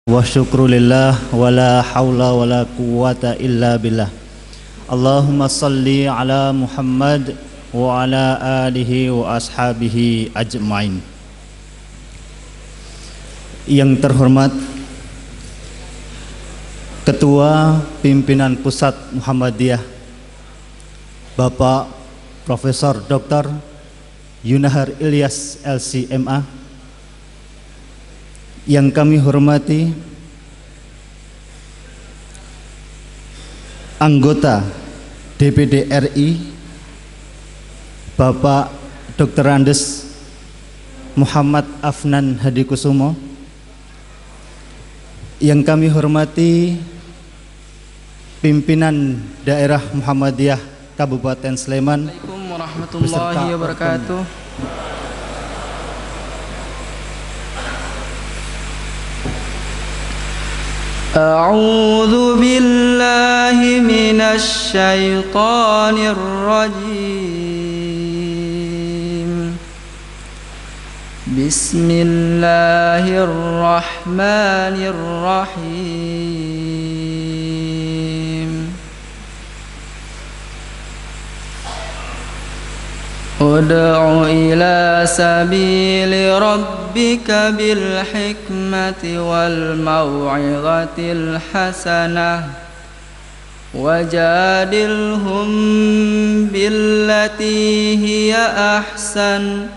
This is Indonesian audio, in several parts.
Wa syukru lillah wa la hawla wa la quwwata illa billah. Allahumma salli ala Muhammad wa ala alihi wa ashabihi ajma'in. Yang terhormat Ketua Pimpinan Pusat Muhammadiyah Bapak Profesor Dr. Yunahar Ilyas LC.MA, yang kami hormati anggota DPD RI Bapak Dr. Andes Muhammad Afnan Hadikusumo, yang kami hormati pimpinan daerah Muhammadiyah Kabupaten Sleman. Assalamualaikum warahmatullahi wabarakatuh. A'udzu billahi minasy syaithanir rajim. Bismillahirrahmanirrahim. Ud'u ila sabili rabbika bil hikmati wal mau'izatil hasanah wajadilhum billati hiya ahsan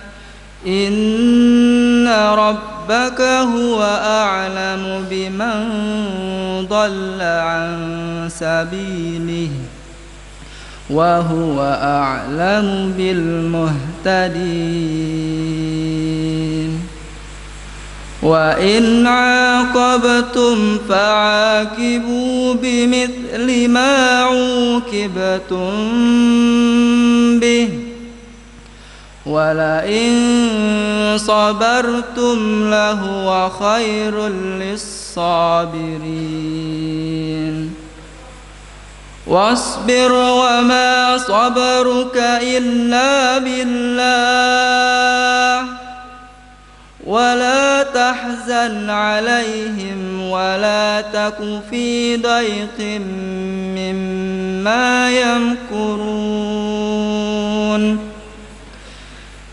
inna rabbaka huwa a'lamu biman dhalla an sabilihi wa huwa a'lamu bil muhtadin. Wa in 'aqabtum fa'aqibu bimithli ma 'uqibtum bih wa la in sabartum lahuwa khairul lis-sabirin. Wasbir wa ma sabruka illa billah wa la tahzan alaihim wa la taku fi dayqin mimma yamkurun.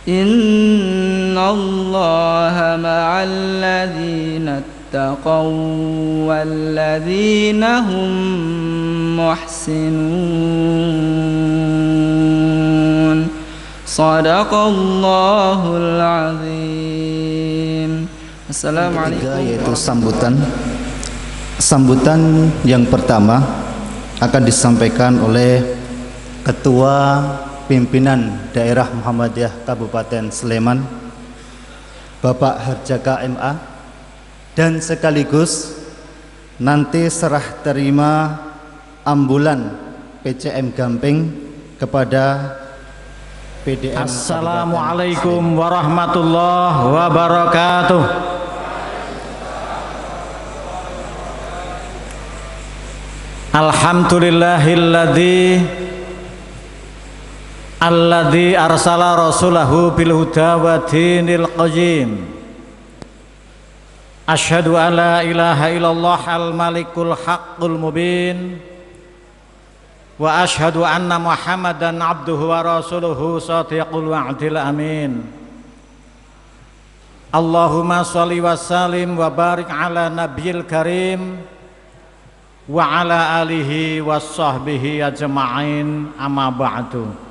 Inna Allaha ma'al ladzina ittaqaw wal ladzina hum muhsinun. Shadaqallahul azim. Assalamualaikum. Yaitu sambutan yang pertama akan disampaikan oleh Ketua Pimpinan Daerah Muhammadiyah Kabupaten Sleman Bapak Harjaka MA, dan sekaligus nanti serah terima ambulan PCM Gamping kepada PDM. Assalamualaikum warahmatullahi wabarakatuh. Alladzi arsala rasulahu bil huda wa dinil qayyim. Asyhadu an la ilaha illallah al malikul haqqul mubin wa asyhadu anna Muhammadan abduhu wa rasuluhu shadiqul wa'dil amin. Allahumma sholli wa sallim wa barik ala nabiyil karim wa ala alihi wa sahbihi ajma'in, amma ba'du.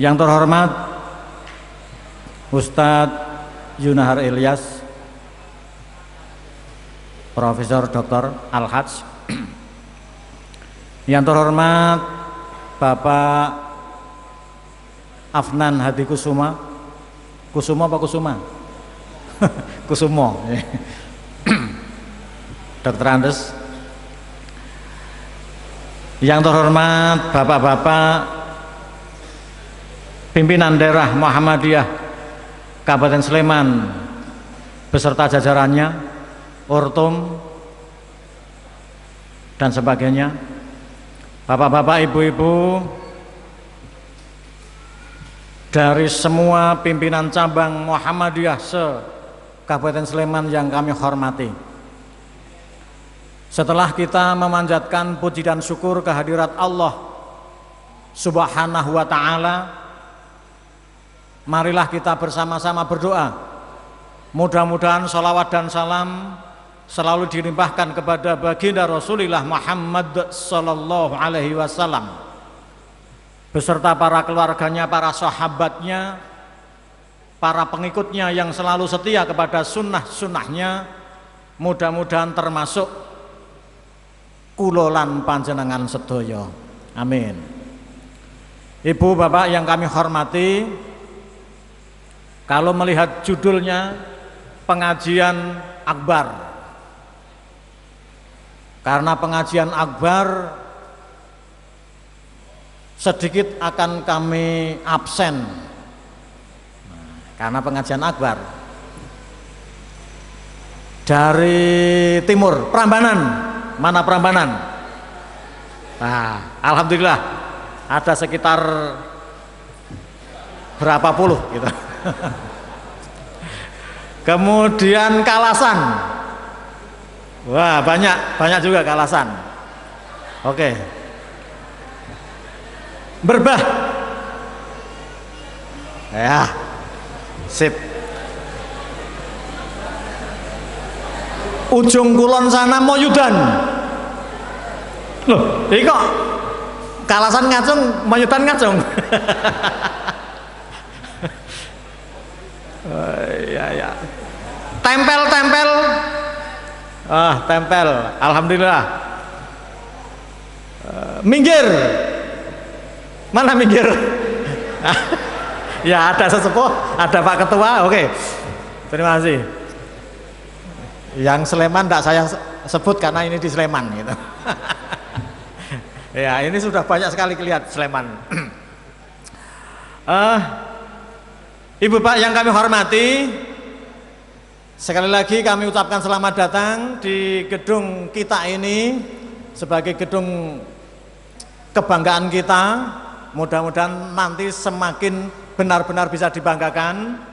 Yang terhormat Ustadz Yunahar Ilyas, Profesor Dr. Al-Hajj. Yang terhormat Bapak Afnan Hadikusuma. Kusuma apa Kusuma? Kusumo. Dr. Andes. Yang terhormat Bapak-bapak Pimpinan Daerah Muhammadiyah Kabupaten Sleman beserta jajarannya, Ortum dan sebagainya, bapak-bapak, ibu-ibu dari semua pimpinan cabang Muhammadiyah Kabupaten Sleman yang kami hormati. Setelah kita memanjatkan puji dan syukur kehadirat Allah Subhanahu wa ta'ala, marilah kita bersama-sama berdoa. Mudah-mudahan salawat dan salam selalu dilimpahkan kepada baginda Rasulullah Muhammad sallallahu alaihi wasallam beserta para keluarganya, para sahabatnya, para pengikutnya yang selalu setia kepada sunnah-sunnahnya. Mudah-mudahan termasuk kulolan panjenengan sedaya. Amin. Ibu bapak yang kami hormati, kalau melihat judulnya pengajian akbar, karena pengajian akbar sedikit akan kami absen, karena pengajian akbar dari timur, Prambanan. Mana Prambanan? Nah, alhamdulillah ada sekitar berapa puluh gitu. Kemudian Kalasan. Wah, banyak juga Kalasan. Oke. Berbah. Ya. Sip. Ujung kulon sana Moyudan. Loh, ini kok Kalasan ngacung, Moyudan ngacung. Ya. Tempel. Tempel. Alhamdulillah. Minggir. Mana minggir? Ya, ada sesepuh, ada Pak Ketua. Oke. Terima kasih. Yang Sleman tidak saya sebut karena ini di Sleman gitu. Ya, ini sudah banyak sekali kelihatan Sleman. Ibu Pak yang kami hormati, sekali lagi kami ucapkan selamat datang di gedung kita ini sebagai gedung kebanggaan kita. Mudah-mudahan nanti semakin benar-benar bisa dibanggakan.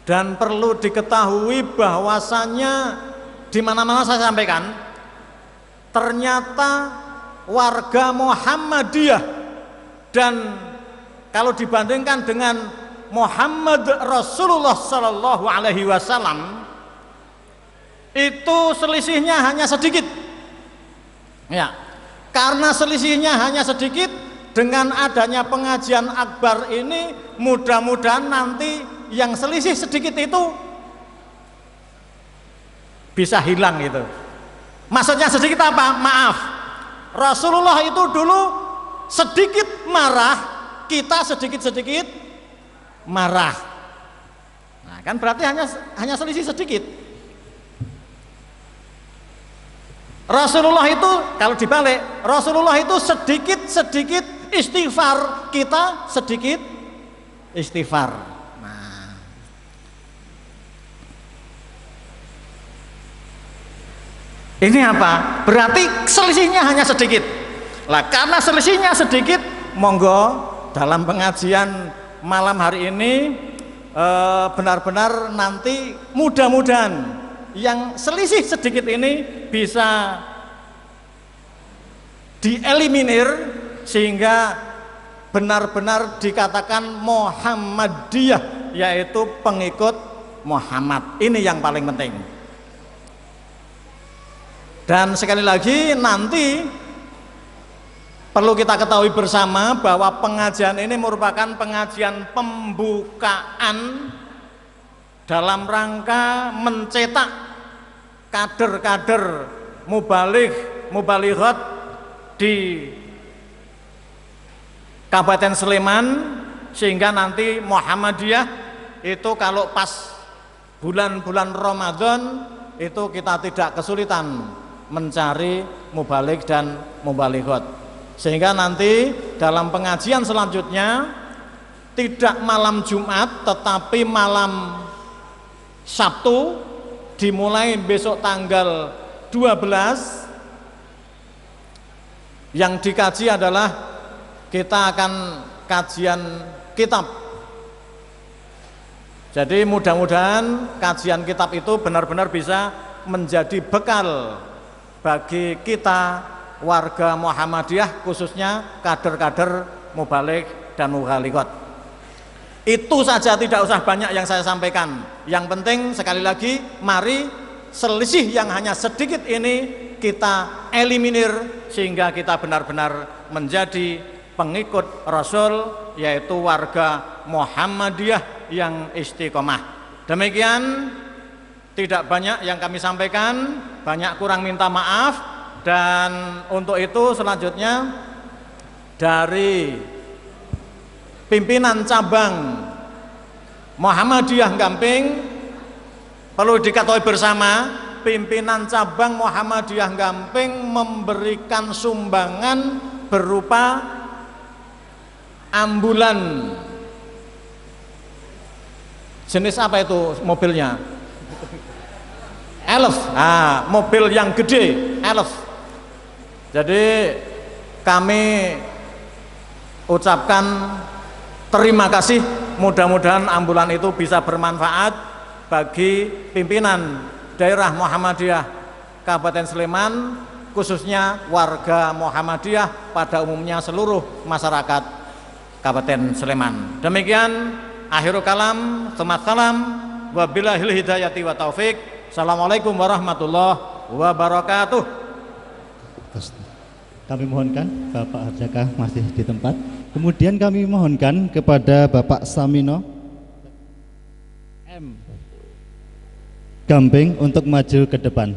Dan perlu diketahui bahwasannya di mana-mana saya sampaikan, ternyata warga Muhammadiyah dan kalau dibandingkan dengan Muhammad Rasulullah Sallallahu Alaihi Wasallam itu selisihnya hanya sedikit. Ya, karena selisihnya hanya sedikit, dengan adanya pengajian akbar ini mudah-mudahan nanti yang selisih sedikit itu bisa hilang gitu. Maksudnya sedikit apa? Maaf, Rasulullah itu dulu sedikit marah, kita sedikit-sedikit marah. Nah, kan berarti hanya selisih sedikit. Rasulullah itu kalau dibalik, Rasulullah itu sedikit-sedikit istighfar, kita sedikit istighfar. Ini apa? Berarti selisihnya hanya sedikit. Lah karena selisihnya sedikit, monggo dalam pengajian malam hari ini benar-benar nanti mudah-mudahan yang selisih sedikit ini bisa dieliminir sehingga benar-benar dikatakan Muhammadiyah, yaitu pengikut Muhammad. Ini yang paling penting. Dan sekali lagi nanti perlu kita ketahui bersama bahwa pengajian ini merupakan pengajian pembukaan dalam rangka mencetak kader-kader mubalighat di Kabupaten Sleman, sehingga nanti Muhammadiyah itu kalau pas bulan-bulan Ramadan itu kita tidak kesulitan mencari mubaligh dan mubalighat, sehingga nanti dalam pengajian selanjutnya tidak malam Jumat tetapi malam Sabtu, dimulai besok tanggal 12. Yang dikaji adalah kita akan kajian kitab Jadi mudah-mudahan kajian kitab itu benar-benar bisa menjadi bekal bagi kita warga Muhammadiyah, khususnya kader-kader mubalik dan mubalighot. Itu saja, tidak usah banyak yang saya sampaikan. Yang penting sekali lagi, mari selisih yang hanya sedikit ini kita eliminir sehingga kita benar-benar menjadi pengikut Rasul, yaitu warga Muhammadiyah yang istiqomah. Demikian, tidak banyak yang kami sampaikan, banyak kurang minta maaf. Dan untuk itu selanjutnya dari pimpinan cabang Muhammadiyah Gamping, perlu diketahui bersama, pimpinan cabang Muhammadiyah Gamping memberikan sumbangan berupa ambulan. Jenis apa itu mobilnya? Elf. Mobil yang gede, Elf. Jadi kami ucapkan terima kasih, mudah-mudahan ambulan itu bisa bermanfaat bagi pimpinan daerah Muhammadiyah Kabupaten Sleman, khususnya warga Muhammadiyah pada umumnya, seluruh masyarakat Kabupaten Sleman. Demikian, akhirul kalam, salam, wabillahil hidayati wa taufik. Assalamualaikum warahmatullahi wabarakatuh. Kami mohonkan Bapak Harjaka masih di tempat. Kemudian kami mohonkan kepada Bapak Samino M. Gamping untuk maju ke depan.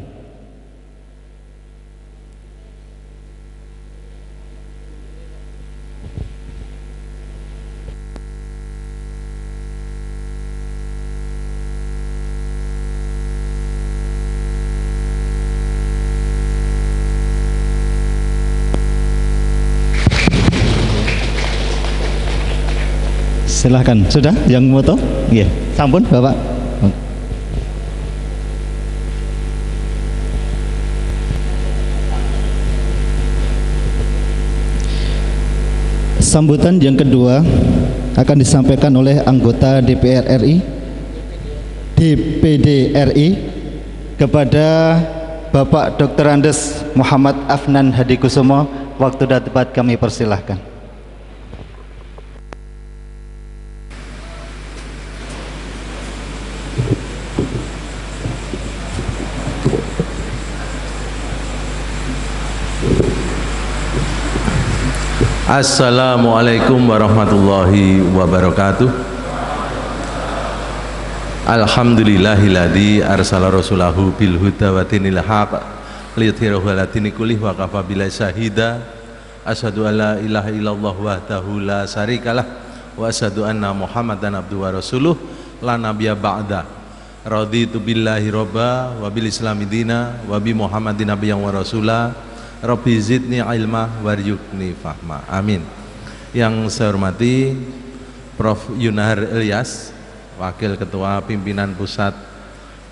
Silahkan, sudah yang moto? Iya, sampun Bapak. Sambutan yang kedua akan disampaikan oleh anggota DPR RI, DPD RI kepada Bapak Dr. Andes Muhammad Afnan Hadikusumo. Waktu dan tempat kami persilahkan. Assalamualaikum warahmatullahi wabarakatuh. Alhamdulillahilladzi arsala rasulahu bil huda wa dinil haq liyudhhirahu 'ala dini kullih wa kafa billahi syahida. Asyhadu an la ilaha illallah wahdahu la syarikalah wa asyhadu anna Muhammadan abduhu wa rasuluh la nabiyya ba'da. Raditu billahi robba wa bil islami dina wa bi Muhammadin nabiyyan wa rasulah. Rabbi zidni ilma waryukni fahma. Amin. Yang saya hormati Prof. Yunahar Ilyas, Wakil Ketua Pimpinan Pusat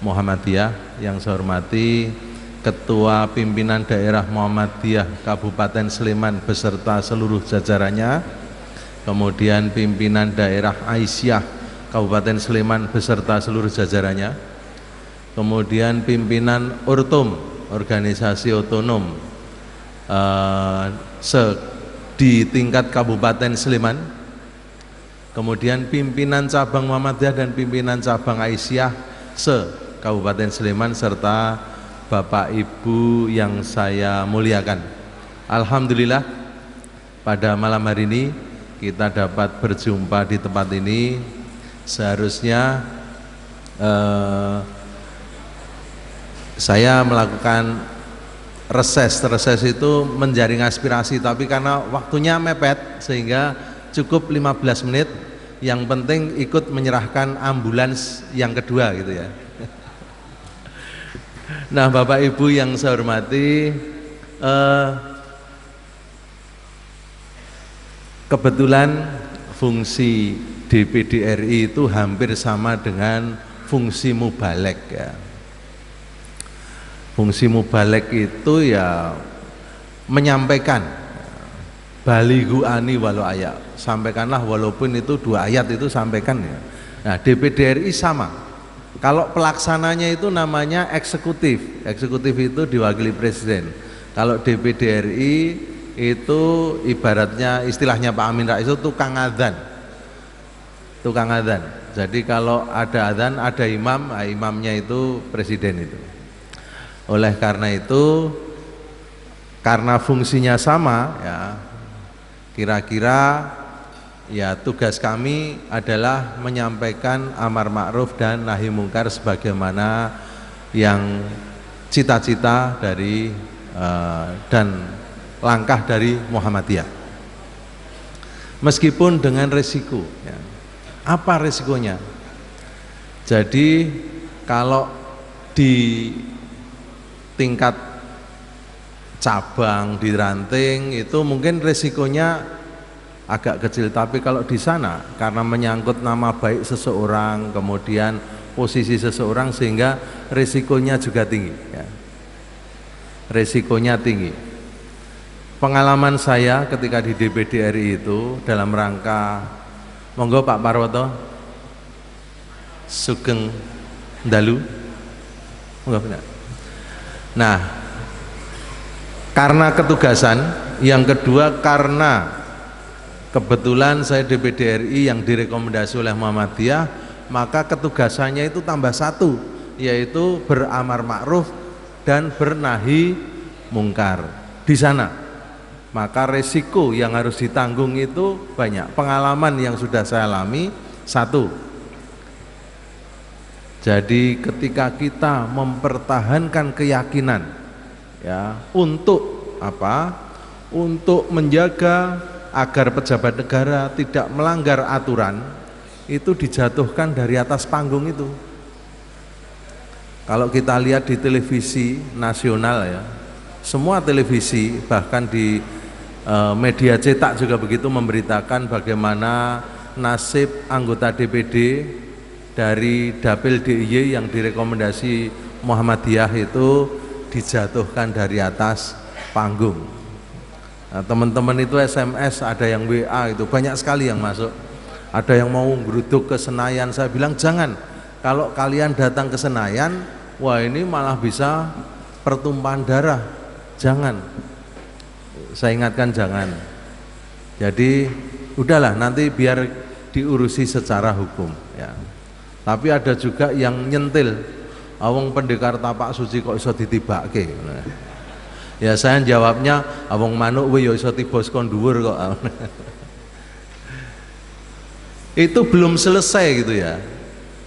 Muhammadiyah. Yang saya hormati Ketua Pimpinan Daerah Muhammadiyah Kabupaten Sleman beserta seluruh jajarannya. Kemudian Pimpinan Daerah Aisyah Kabupaten Sleman beserta seluruh jajarannya. Kemudian Pimpinan Urtum, organisasi otonom di tingkat Kabupaten Sleman, kemudian pimpinan cabang Muhammadiyah dan pimpinan cabang Aisyah se-Kabupaten Sleman, serta Bapak Ibu yang saya muliakan. Alhamdulillah pada malam hari ini kita dapat berjumpa di tempat ini. Seharusnya saya melakukan reses itu menjaring aspirasi, tapi karena waktunya mepet sehingga cukup 15 menit. Yang penting ikut menyerahkan ambulans yang kedua gitu ya. Nah, Bapak Ibu yang saya hormati, kebetulan fungsi DPD RI itu hampir sama dengan fungsi mubalek ya. Fungsi mubalek itu ya menyampaikan balighu ani walau ayat, sampaikanlah walaupun itu 2 ayat, itu sampaikan ya. Nah, DPD RI sama. Kalau pelaksananya itu namanya eksekutif. Eksekutif itu diwakili presiden. Kalau DPD RI itu ibaratnya istilahnya Pak Amin Rais itu tukang adzan. Tukang adzan. Jadi kalau ada adzan, ada imam, nah imamnya itu presiden itu. Oleh karena itu, karena fungsinya sama, ya kira-kira ya tugas kami adalah menyampaikan amar ma'ruf dan nahi mungkar sebagaimana yang cita-cita dari dan langkah dari Muhammadiyah. Meskipun dengan resiko, ya. Apa resikonya? Jadi kalau di tingkat cabang, di ranting itu mungkin resikonya agak kecil, tapi kalau di sana karena menyangkut nama baik seseorang, kemudian posisi seseorang, sehingga resikonya juga tinggi, ya. Resikonya tinggi. Pengalaman saya ketika di DPD RI itu dalam rangka, monggo Pak Parwoto, Sugeng Dalu, monggo benar. Nah, karena ketugasan, yang kedua karena kebetulan saya DPD RI yang direkomendasi oleh Muhammadiyah, maka ketugasannya itu tambah satu, yaitu beramar ma'ruf dan bernahi mungkar di sana. Maka resiko yang harus ditanggung itu banyak. Pengalaman yang sudah saya alami, satu, jadi ketika kita mempertahankan keyakinan, ya, untuk apa? Untuk menjaga agar pejabat negara tidak melanggar aturan, itu dijatuhkan dari atas panggung itu. Kalau kita lihat di televisi nasional, ya, semua televisi bahkan di media cetak juga begitu memberitakan bagaimana nasib anggota DPD dari Dapil DIY yang direkomendasi Muhammadiyah itu dijatuhkan dari atas panggung. Nah, teman-teman itu SMS, ada yang WA, itu banyak sekali yang masuk. Ada yang mau geruduk ke Senayan, saya bilang jangan. Kalau kalian datang ke Senayan, wah ini malah bisa pertumpahan darah. Jangan. Saya ingatkan jangan. Jadi udahlah, nanti biar diurusi secara hukum, ya. Tapi ada juga yang nyentil, awong pendekar tapak suci kok iso ditibake. Nah, ya saya jawabnya, awong manuk we yo iso tibos kon dhuwur kok. Itu belum selesai gitu ya.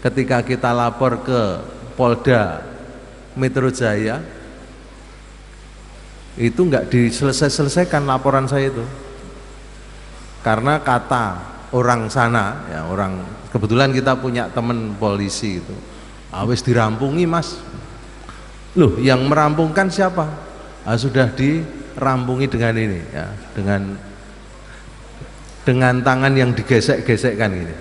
Ketika kita lapor ke Polda Metro Jaya, itu enggak diselesaikan laporan saya itu, karena kata orang sana, ya, orang kebetulan kita punya teman polisi itu, wis dirampungi mas. Loh, yang merampungkan siapa? Sudah dirampungi dengan ini, ya, dengan tangan yang digesek-gesekkan ini.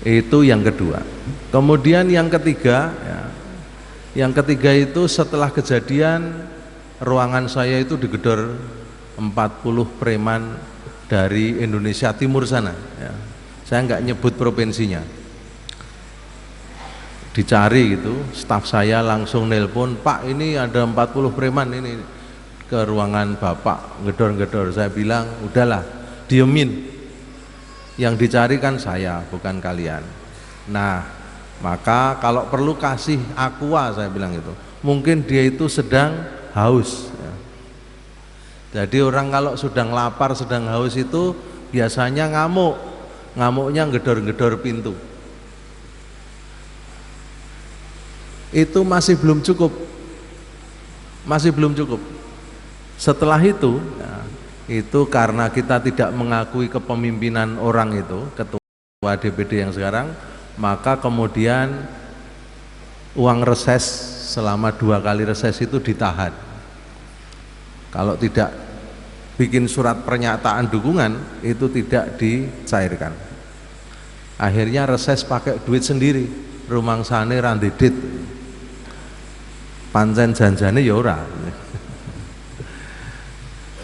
Itu yang kedua. Kemudian yang ketiga, ya, yang ketiga itu setelah kejadian ruangan saya itu digedor 40 preman dari Indonesia Timur sana, ya. Saya nggak nyebut provinsinya. Dicari gitu, staf saya langsung nelpon, Pak ini ada 40 preman ini ke ruangan Bapak, gedor-gedor. Saya bilang udahlah, diemin, yang dicari kan saya, bukan kalian. Nah, maka kalau perlu kasih aqua, saya bilang itu. Mungkin dia itu sedang haus, ya. Jadi orang kalau sedang lapar, sedang haus itu biasanya ngamuk. Ngamuknya gedor-gedor pintu. Itu masih belum cukup. Masih belum cukup. Setelah itu, ya, itu karena kita tidak mengakui kepemimpinan orang itu, ketua DPD yang sekarang, maka kemudian uang reses selama 2 kali reses itu ditahan. Kalau tidak bikin surat pernyataan dukungan, itu tidak dicairkan. Akhirnya reses pakai duit sendiri, rumangsane randedit, pancen janjane ya ora.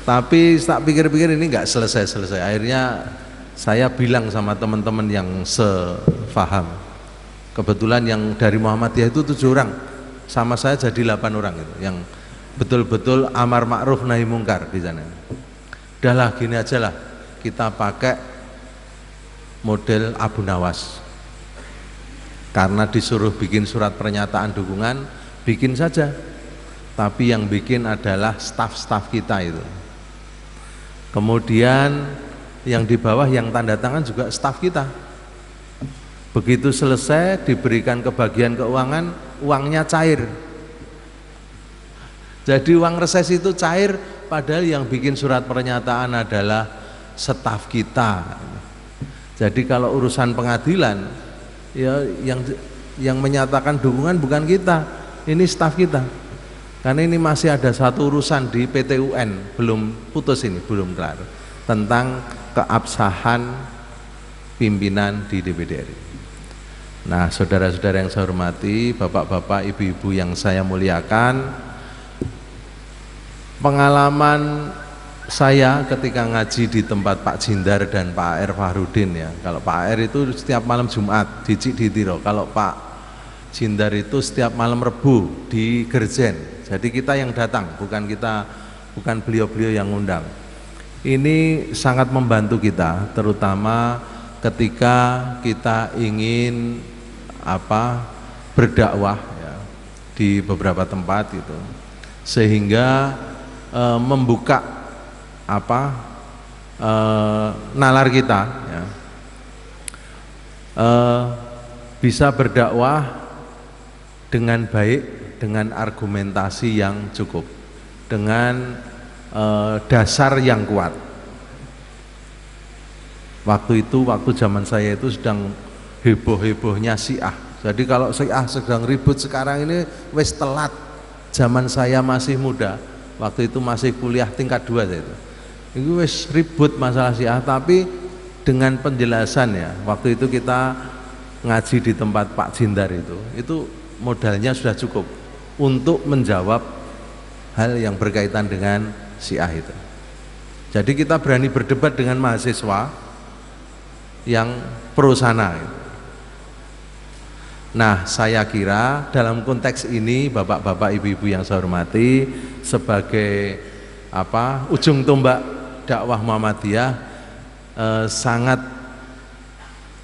Tapi tak pikir-pikir ini nggak selesai-selesai. Akhirnya saya bilang sama teman-teman yang sefaham, kebetulan yang dari Muhammadiyah itu 7 orang, sama saya jadi 8 orang itu, yang betul-betul amar ma'ruf nahi mungkar di sana. Udahlah gini aja lah, kita pakai model Abu Nawas. Karena disuruh bikin surat pernyataan dukungan, bikin saja. Tapi yang bikin adalah staf-staf kita itu. Kemudian yang di bawah yang tanda tangan juga staf kita. Begitu selesai diberikan kebagian keuangan, uangnya cair. Jadi uang reses itu cair, padahal yang bikin surat pernyataan adalah staf kita. Jadi kalau urusan pengadilan, ya yang menyatakan dukungan bukan kita, ini staf kita. Karena ini masih ada satu urusan di PT UN, belum putus ini, belum kelar, tentang keabsahan pimpinan di DPD RI. Nah, saudara-saudara yang saya hormati, bapak-bapak, ibu-ibu yang saya muliakan, pengalaman saya ketika ngaji di tempat Pak Jindar dan Pak AR Fahrudin ya. Kalau Pak AR itu setiap malam Jumat di Cikditiro, kalau Pak Jindar itu setiap malam Rebu di Gerjen. Jadi kita yang datang, bukan beliau-beliau yang undang. Ini sangat membantu kita, terutama ketika kita ingin berdakwah ya, di beberapa tempat itu, sehingga membuka nalar kita ya, bisa berdakwah dengan baik, dengan argumentasi yang cukup, dengan dasar yang kuat. Waktu zaman saya itu sedang heboh-hebohnya Syiah. Jadi kalau Syiah sedang ribut sekarang ini wis telat. Zaman saya masih muda, waktu itu masih kuliah tingkat 2 saya itu. Itu wis ribut masalah Syiah, tapi dengan penjelasan ya. Waktu itu kita ngaji di tempat Pak Jindar itu modalnya sudah cukup untuk menjawab hal yang berkaitan dengan Syiah itu. Jadi kita berani berdebat dengan mahasiswa yang pro sana. Nah, saya kira dalam konteks ini bapak-bapak, ibu-ibu yang saya hormati, sebagai ujung tombak dakwah Muhammadiyah, sangat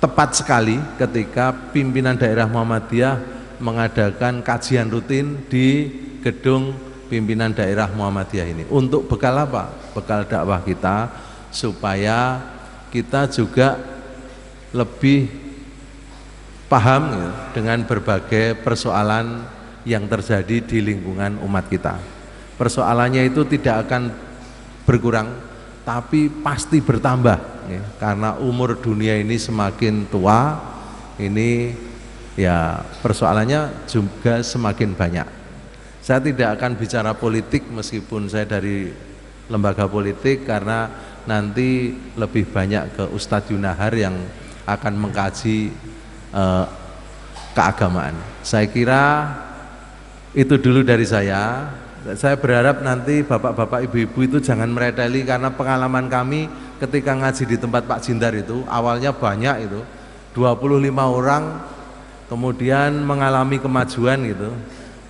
tepat sekali ketika pimpinan daerah Muhammadiyah mengadakan kajian rutin di gedung pimpinan daerah Muhammadiyah ini. Untuk bekal apa? Bekal dakwah kita, supaya kita juga lebih paham ya, dengan berbagai persoalan yang terjadi di lingkungan umat kita. Persoalannya itu tidak akan berkurang, tapi pasti bertambah ya, karena umur dunia ini semakin tua, ini ya persoalannya juga semakin banyak. Saya tidak akan bicara politik meskipun saya dari lembaga politik, karena nanti lebih banyak ke Ustadz Yunahar yang akan mengkaji keagamaan. Saya kira itu dulu dari saya. Saya berharap nanti bapak-bapak, ibu-ibu itu jangan mereteli, karena pengalaman kami ketika ngaji di tempat Pak Jindar itu awalnya banyak itu 25 orang, kemudian mengalami kemajuan gitu,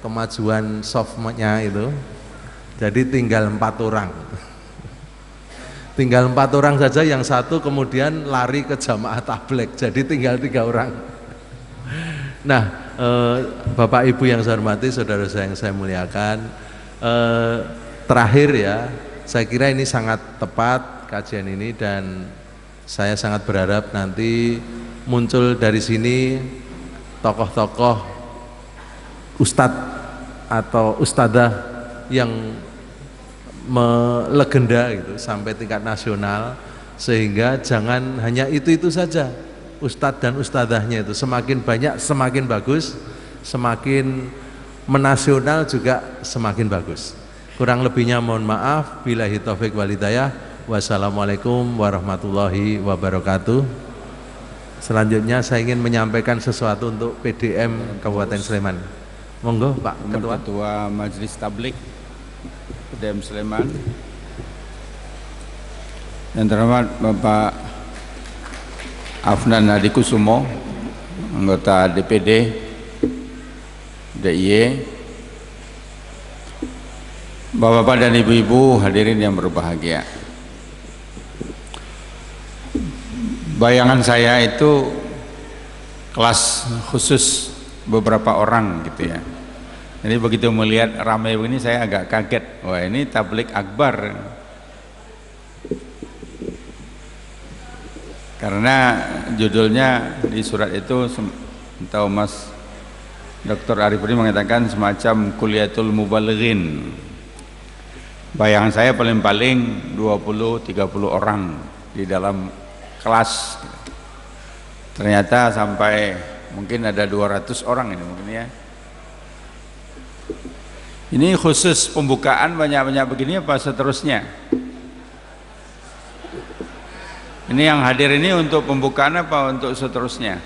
kemajuan softnya itu, jadi tinggal 4 orang. Tinggal 4 orang saja, yang satu kemudian lari ke jamaah tablek, jadi tinggal 3 orang. Nah, bapak ibu yang saya hormati, saudara saya yang saya muliakan, terakhir ya, saya kira ini sangat tepat kajian ini, dan saya sangat berharap nanti muncul dari sini tokoh-tokoh ustadz atau ustadzah yang melegenda gitu sampai tingkat nasional, sehingga jangan hanya itu saja ustadz dan ustadzahnya itu, semakin banyak semakin bagus, semakin menasional juga semakin bagus. Kurang lebihnya mohon maaf, billahi taufik wal hidayah. Wassalamualaikum warahmatullahi wabarakatuh. Selanjutnya saya ingin menyampaikan sesuatu untuk PDM Kabupaten Sleman. Monggo Pak Ketua. Ketua Majelis Tablik PDM Sleman, yang terhormat Bapak Afnan Hadikusumo, anggota DPD DIY, Bapak-bapak dan ibu-ibu hadirin yang berbahagia. Bayangan saya itu kelas khusus beberapa orang gitu ya. Jadi begitu melihat ramai begini saya agak kaget. Wah, ini tablik akbar. Karena judulnya di surat itu tahu Mas Dr. Arif ini mengatakan semacam kuliatul mubalighin. Bayangan saya paling-paling 20-30 orang di dalam kelas. Ternyata sampai mungkin ada 200 orang ini mungkin ya. Ini khusus pembukaan banyak-banyak begini apa seterusnya? Ini yang hadir ini untuk pembukaan apa untuk seterusnya?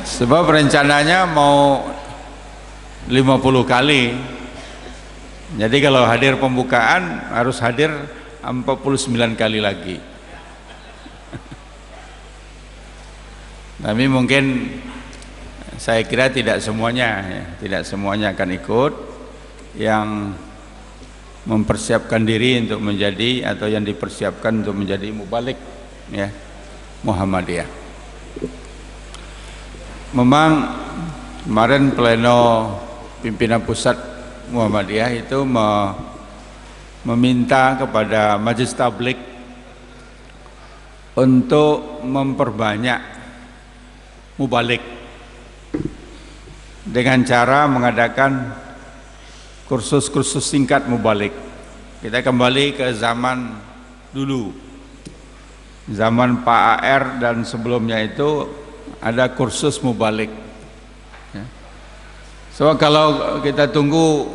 Sebab rencananya mau 50 kali. Jadi kalau hadir pembukaan harus hadir 49 kali lagi. Tapi mungkin saya kira tidak semuanya ya, tidak semuanya akan ikut. Yang mempersiapkan diri untuk menjadi atau yang dipersiapkan untuk menjadi mubalik ya Muhammadiyah. Memang kemarin pleno pimpinan pusat Muhammadiyah itu meminta kepada Majelis Tablik untuk memperbanyak mubalik dengan cara mengadakan kursus-kursus singkat mubalik. Kita kembali ke zaman dulu, zaman Pak AR dan sebelumnya itu ada kursus mubalik ya. So kalau kita tunggu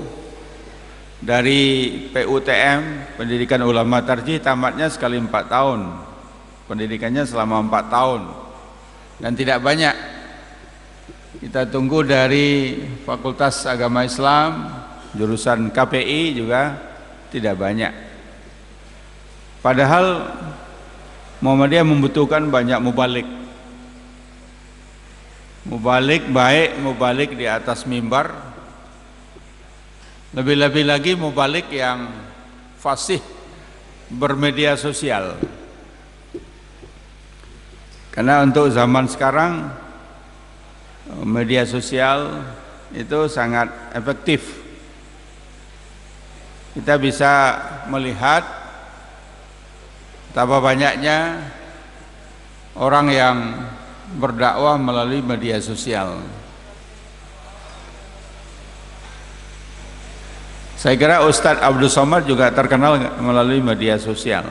dari PUTM Pendidikan Ulama Tarjih tamatnya sekali 4 tahun, pendidikannya selama 4 tahun dan tidak banyak. Kita tunggu dari Fakultas Agama Islam jurusan KPI juga tidak banyak. Padahal Muhammadiyah membutuhkan banyak mubalik. Mubalik baik mubalik di atas mimbar, lebih-lebih lagi mubalik yang fasih bermedia sosial. Karena untuk zaman sekarang media sosial itu sangat efektif. Kita bisa melihat betapa banyaknya orang yang berdakwah melalui media sosial. Saya kira Ustadz Abdul Somad juga terkenal melalui media sosial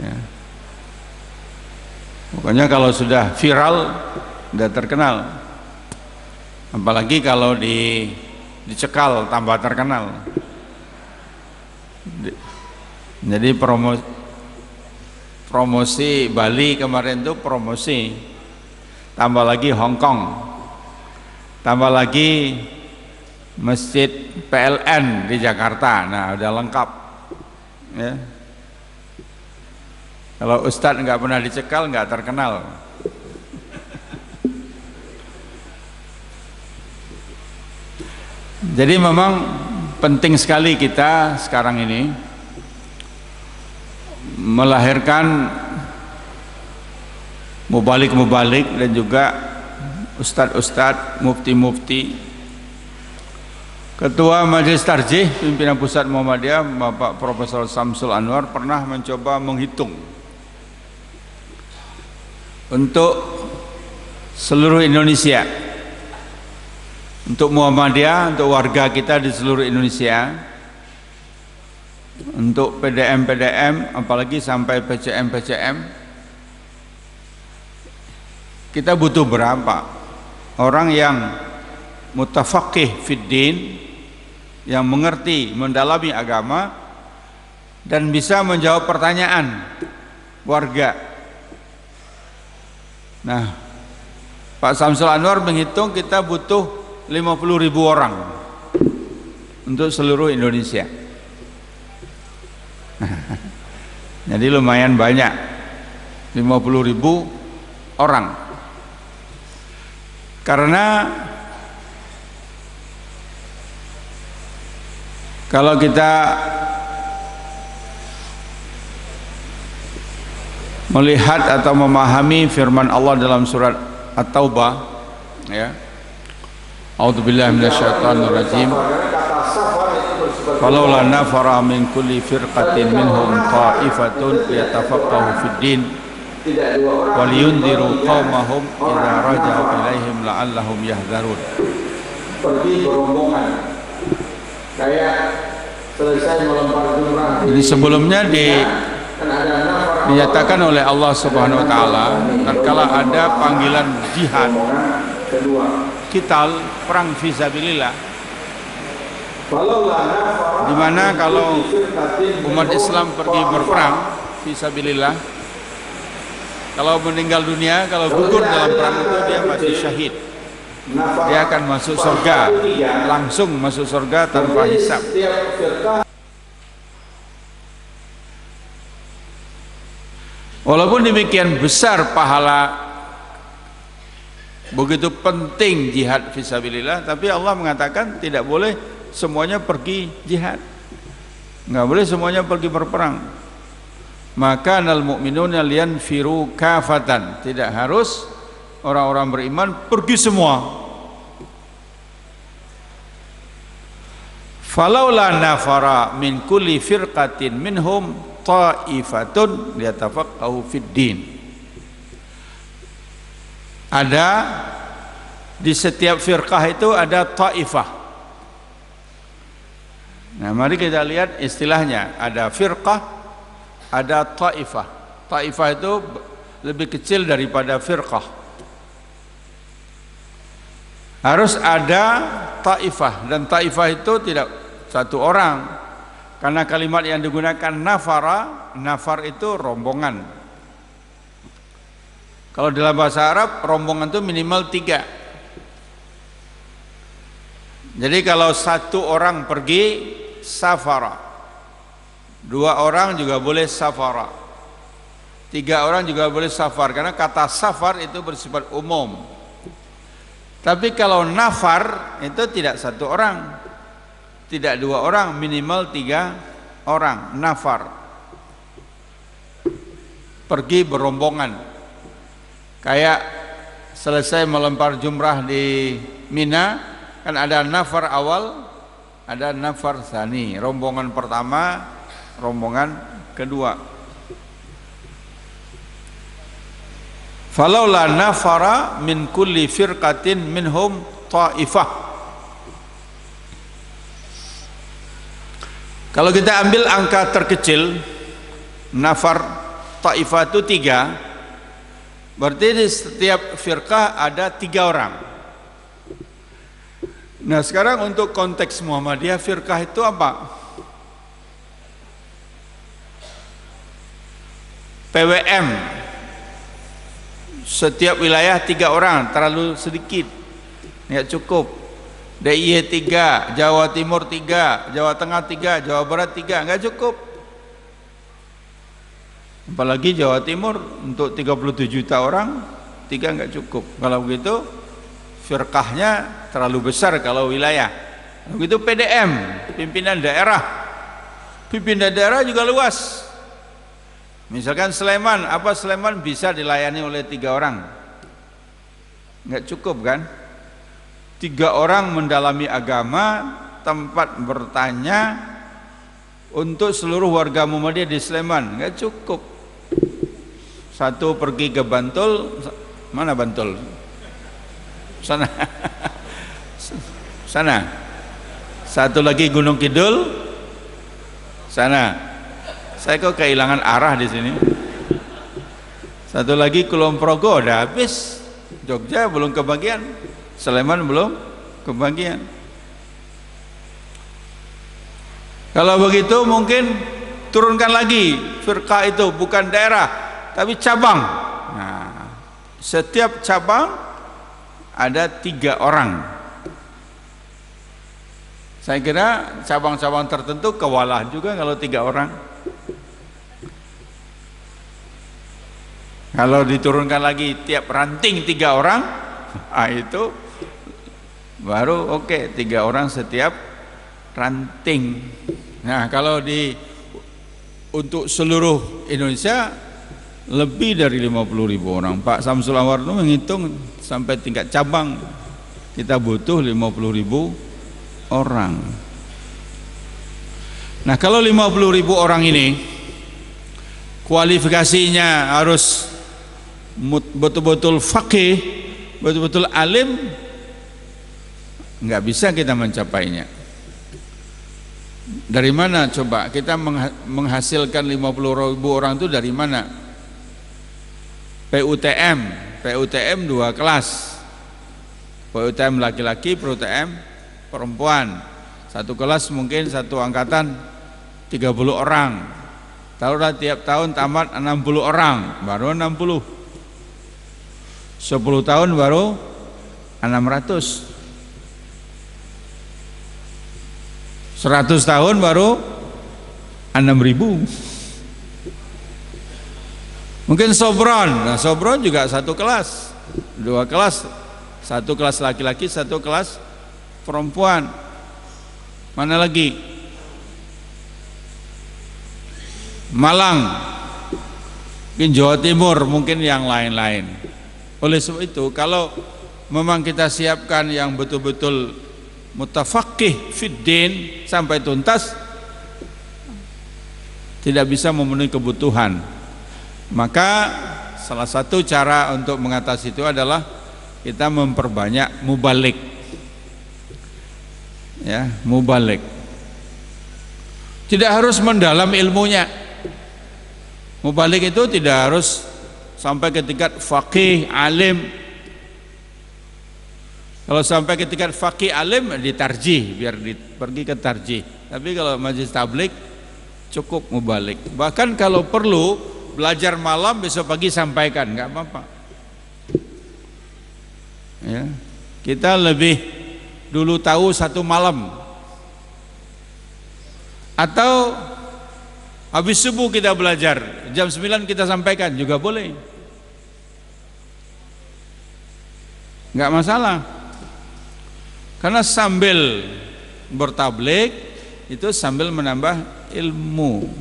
ya. Pokoknya kalau sudah viral sudah terkenal, apalagi kalau dicekal tambah terkenal. Jadi promosi Bali kemarin itu promosi, tambah lagi Hong Kong, tambah lagi Masjid PLN di Jakarta. Nah udah lengkap ya. Kalau Ustadz nggak pernah dicekal nggak terkenal. Jadi memang penting sekali kita sekarang ini melahirkan mubalik-mubalik dan juga ustadz-ustadz, mufti-mufti. Ketua Majelis Tarjih Pimpinan Pusat Muhammadiyah Bapak Profesor Samsul Anwar pernah mencoba menghitung untuk seluruh Indonesia, untuk Muhammadiyah, untuk warga kita di seluruh Indonesia, untuk PDM-PDM, apalagi sampai PCM-PCM, kita butuh berapa orang yang mutafaqih fid din, yang mengerti, mendalami agama dan bisa menjawab pertanyaan warga. Nah, Pak Samsul Anwar menghitung kita butuh 50.000 orang untuk seluruh Indonesia. Jadi lumayan banyak, 50.000 orang. Karena kalau kita melihat atau memahami firman Allah dalam surat At-Taubah, ya, A'udzubillahi minasyaitonirrajim. Falaula nafara min kulli firqatin minhum ta'ifatun liyatafaqahu fid din wa liyunziru qaumahum idza raja'u ilaihim la'allahum yahdharun. Pergi berombongan kayak selesai melempar jumrah. Jadi sebelumnya dinyatakan oleh Allah Subhanahu wa taala tatkala ada panggilan jihad, qital, perang fisabilillah, di mana kalau umat Islam pergi berperang fisabilillah, kalau meninggal dunia, kalau gugur dalam perang itu dia pasti syahid. Dia akan masuk surga, langsung masuk surga tanpa hisab. Walaupun demikian besar pahala, begitu penting jihad fisabilillah, tapi Allah mengatakan tidak boleh semuanya pergi jihad, nggak boleh semuanya pergi berperang. Maka nal mu'minuna liyanfiru kafatan, tidak harus orang-orang beriman pergi semua. Falaula nafara min kulli firqatin minhum ta'ifatun liyatafaqahu fid din. Ada di setiap firqah itu ada ta'ifah. Nah, mari kita lihat istilahnya. Ada firqah, ada ta'ifah. Ta'ifah itu lebih kecil daripada firqah. Harus ada ta'ifah, dan ta'ifah itu tidak satu orang, karena kalimat yang digunakan nafara, nafar itu rombongan. Kalau dalam bahasa Arab rombongan itu minimal 3. Jadi kalau satu orang pergi safara, 2 orang juga boleh safara, 3 orang juga boleh safar, karena kata safar itu bersifat umum. Tapi kalau nafar itu tidak 1 orang, tidak 2 orang, minimal 3 orang. Nafar, pergi berombongan. Kayak selesai melempar jumrah di Mina, kan ada nafar awal, ada nafar tsani, rombongan pertama, rombongan kedua. Falaula nafara min kulli firqatin minhum ta'ifah. Kalau kita ambil angka terkecil, nafar ta'ifah itu 3, berarti di setiap firqah ada 3 orang. Nah, sekarang untuk konteks Muhammadiyah, firqah itu apa? PWM, setiap wilayah 3 orang, terlalu sedikit, nggak cukup. DIY 3, Jawa Timur 3, Jawa Tengah 3, Jawa Barat 3, nggak cukup. Apalagi Jawa Timur untuk 37 juta orang, 3 nggak cukup. Kalau begitu firqahnya terlalu besar kalau wilayah. Begitu PDM, pimpinan daerah. Pimpinan daerah juga luas. Misalkan Sleman, apa Sleman bisa dilayani oleh 3 orang? Nggak cukup kan? 3 orang mendalami agama, tempat bertanya untuk seluruh warga Muhammadiyah di Sleman, nggak cukup. 1 pergi ke Bantul, mana Bantul? Sana. Sana. 1 lagi Gunung Kidul, sana. Saya kok kehilangan arah di sini. 1 lagi Kulon Progo, udah habis. Jogja belum kebagian, Sleman belum kebagian. Kalau begitu mungkin turunkan lagi firqah itu, bukan daerah tapi cabang. Nah, setiap cabang ada 3 orang. Saya kira cabang-cabang tertentu kewalahan juga kalau 3 orang. Kalau diturunkan lagi tiap ranting 3 orang, itu baru oke, 3 orang setiap ranting. Nah, kalau untuk seluruh Indonesia lebih dari 50.000 orang. Pak Samsul Anwar itu menghitung sampai tingkat cabang kita butuh 50.000 orang. Nah, kalau 50.000 orang ini kualifikasinya harus betul-betul faqih, betul-betul alim, nggak bisa kita mencapainya. Dari mana coba kita menghasilkan 50.000 orang itu dari mana? PUTM 2 kelas, PUTM laki-laki, PUTM perempuan. Satu kelas mungkin satu angkatan 30 orang. Taruhlah tiap tahun tamat 60 orang, baru 60. 10 tahun baru 600. 100 tahun baru 6.000. Mungkin Sobron. Nah, Sobron juga satu kelas, 2 kelas, satu kelas laki-laki, satu kelas perempuan. Mana lagi? Malang, mungkin Jawa Timur, mungkin yang lain-lain. Oleh sebab itu, kalau memang kita siapkan yang betul-betul mutafaqih fiddin sampai tuntas, tidak bisa memenuhi kebutuhan. Maka salah satu cara untuk mengatasi itu adalah kita memperbanyak mubalik. Ya, mubalik. Tidak harus mendalam ilmunya. Mubalik itu tidak harus sampai ke tingkat faqih alim. Kalau sampai ke tingkat faqih alim ditarjih, biar pergi ke tarjih. Tapi kalau majelis tabligh cukup mubalik. Bahkan kalau perlu belajar malam, besok pagi sampaikan, nggak apa-apa. Ya, kita lebih dulu tahu 1 malam, atau habis subuh kita belajar, jam 9 kita sampaikan juga boleh, nggak masalah. Karena sambil bertabligh itu sambil menambah ilmu.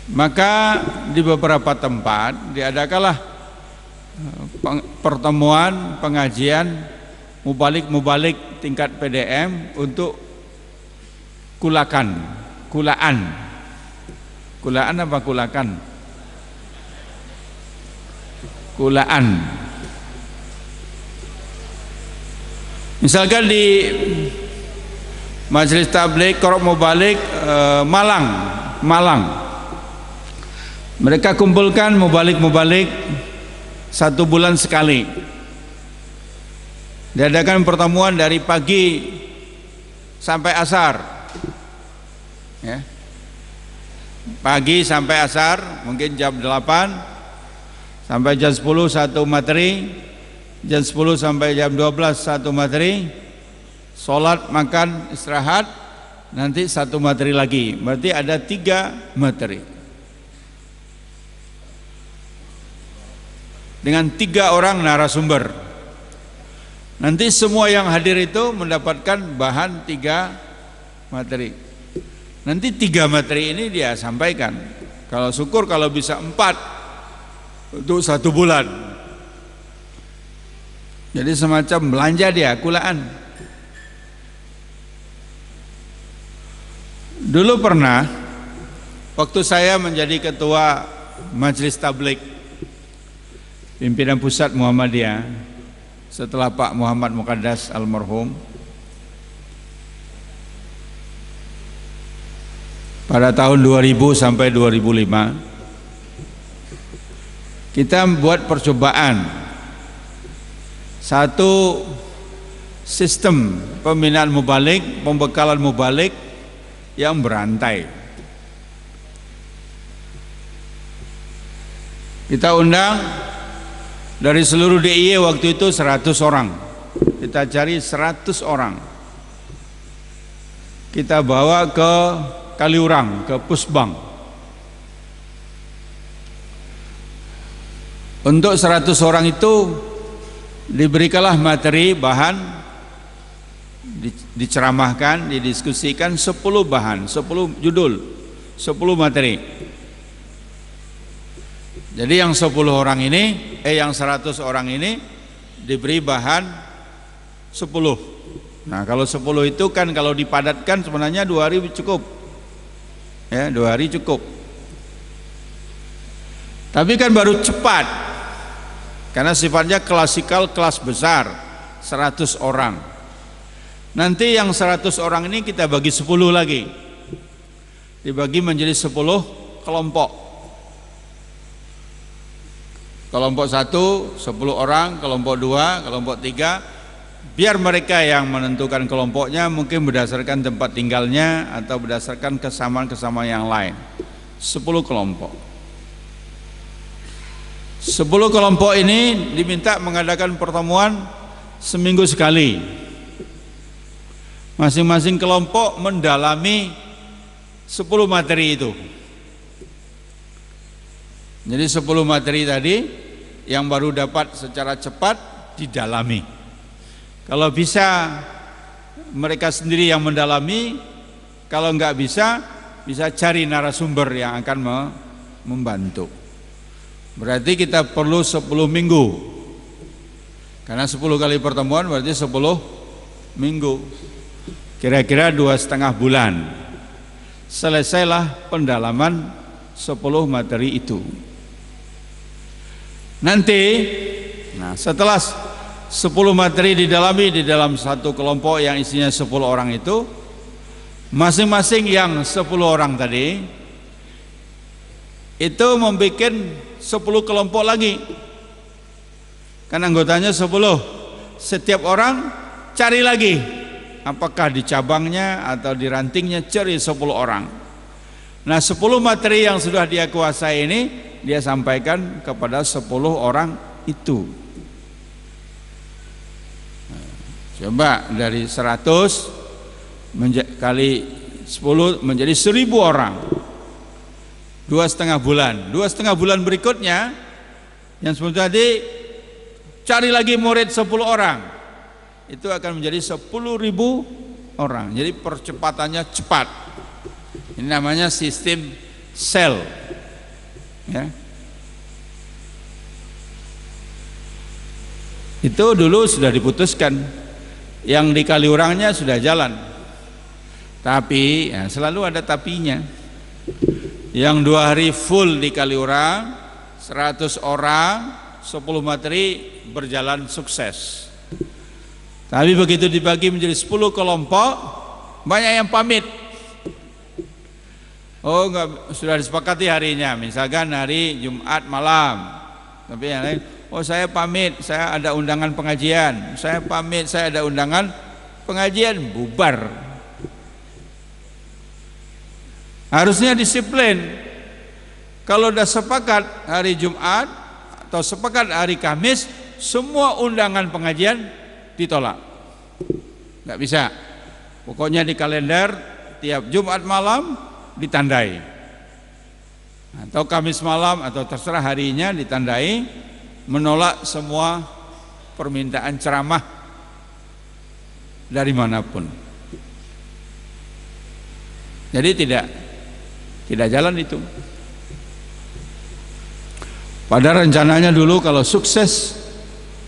Maka di beberapa tempat diadakanlah pertemuan pengajian mubalik tingkat PDM untuk kulaan apa kulakan? Kulaan. Misalkan di Majelis Tabligh Korok Mubalik Malang, mereka kumpulkan mubalik 1 bulan sekali. Diadakan pertemuan dari pagi sampai asar, ya. Pagi sampai asar, mungkin jam 8 sampai jam 10 satu materi, jam 10 sampai jam 12 satu materi, sholat, makan, istirahat, nanti 1 materi lagi. Berarti ada 3 materi dengan 3 orang narasumber. Nanti semua yang hadir itu mendapatkan bahan 3 materi. Nanti 3 materi ini dia sampaikan. Kalau syukur kalau bisa 4 untuk 1 bulan. Jadi semacam belanja dia, kulaan. Dulu pernah waktu saya menjadi ketua Majelis Tabligh pimpinan pusat Muhammadiyah setelah Pak Muhammad Muqaddas almarhum, pada tahun 2000 sampai 2005 kita buat percobaan satu sistem pembinaan mubalik, pembekalan mubalik yang berantai. Kita undang dari seluruh DIY waktu itu 100 orang. Kita cari 100 orang. Kita bawa ke Kaliurang, ke Pusbang. Untuk 100 orang itu diberikanlah materi bahan, diceramahkan, didiskusikan 10 bahan, 10 judul, 10 materi. Jadi yang 10 orang ini, yang 100 orang ini diberi bahan 10. Nah kalau 10 itu kan kalau dipadatkan sebenarnya 2 hari cukup. Ya 2 hari cukup. Tapi kan baru cepat. Karena sifatnya klasikal, kelas besar, 100 orang. Nanti yang 100 orang ini kita bagi 10 lagi. Dibagi menjadi 10 kelompok. Kelompok 1, 10 orang, kelompok 2, kelompok 3. Biar mereka yang menentukan kelompoknya, mungkin berdasarkan tempat tinggalnya atau berdasarkan kesamaan-kesamaan yang lain. 10 kelompok. 10 kelompok ini diminta mengadakan pertemuan seminggu sekali. Masing-masing kelompok mendalami 10 materi itu. Jadi 10 materi tadi yang baru dapat secara cepat didalami. Kalau bisa mereka sendiri yang mendalami, kalau enggak bisa cari narasumber yang akan membantu. Berarti kita perlu 10 minggu. Karena 10 kali pertemuan berarti 10 minggu. Kira-kira 2,5 bulan. Selesailah pendalaman 10 materi itu. Nanti, setelah 10 materi didalami di dalam satu kelompok yang isinya 10 orang itu, masing-masing yang 10 orang tadi itu membuat 10 kelompok lagi. Kan anggotanya 10. Setiap orang cari lagi, apakah di cabangnya atau di rantingnya, cari 10 orang. Nah 10 materi yang sudah dia kuasai ini dia sampaikan kepada 10 orang itu. Coba dari 100 kali 10 menjadi 1000 orang. 2,5 bulan. 2,5 bulan berikutnya yang seperti tadi cari lagi murid 10 orang. Itu akan menjadi 10.000 orang. Jadi percepatannya cepat. Ini namanya sistem sel. Ya. Itu dulu sudah diputuskan. Yang di Kaliurangnya sudah jalan. Tapi selalu ada tapinya. Yang 2 hari full di Kaliurang, 100 orang, 10 materi berjalan sukses. Tapi begitu dibagi menjadi 10 kelompok, banyak yang pamit. Oh enggak, sudah disepakati harinya, misalkan hari Jumat malam. Tapi yang lain, oh saya pamit, saya ada undangan pengajian. Saya pamit, saya ada undangan pengajian, bubar. Harusnya disiplin. Kalau udah sepakat hari Jumat atau sepakat hari Kamis, semua undangan pengajian ditolak. Nggak bisa. Pokoknya di kalender tiap Jumat malam ditandai, atau Kamis malam atau terserah harinya ditandai, menolak semua permintaan ceramah dari manapun. Jadi tidak jalan itu. Pada rencananya dulu kalau sukses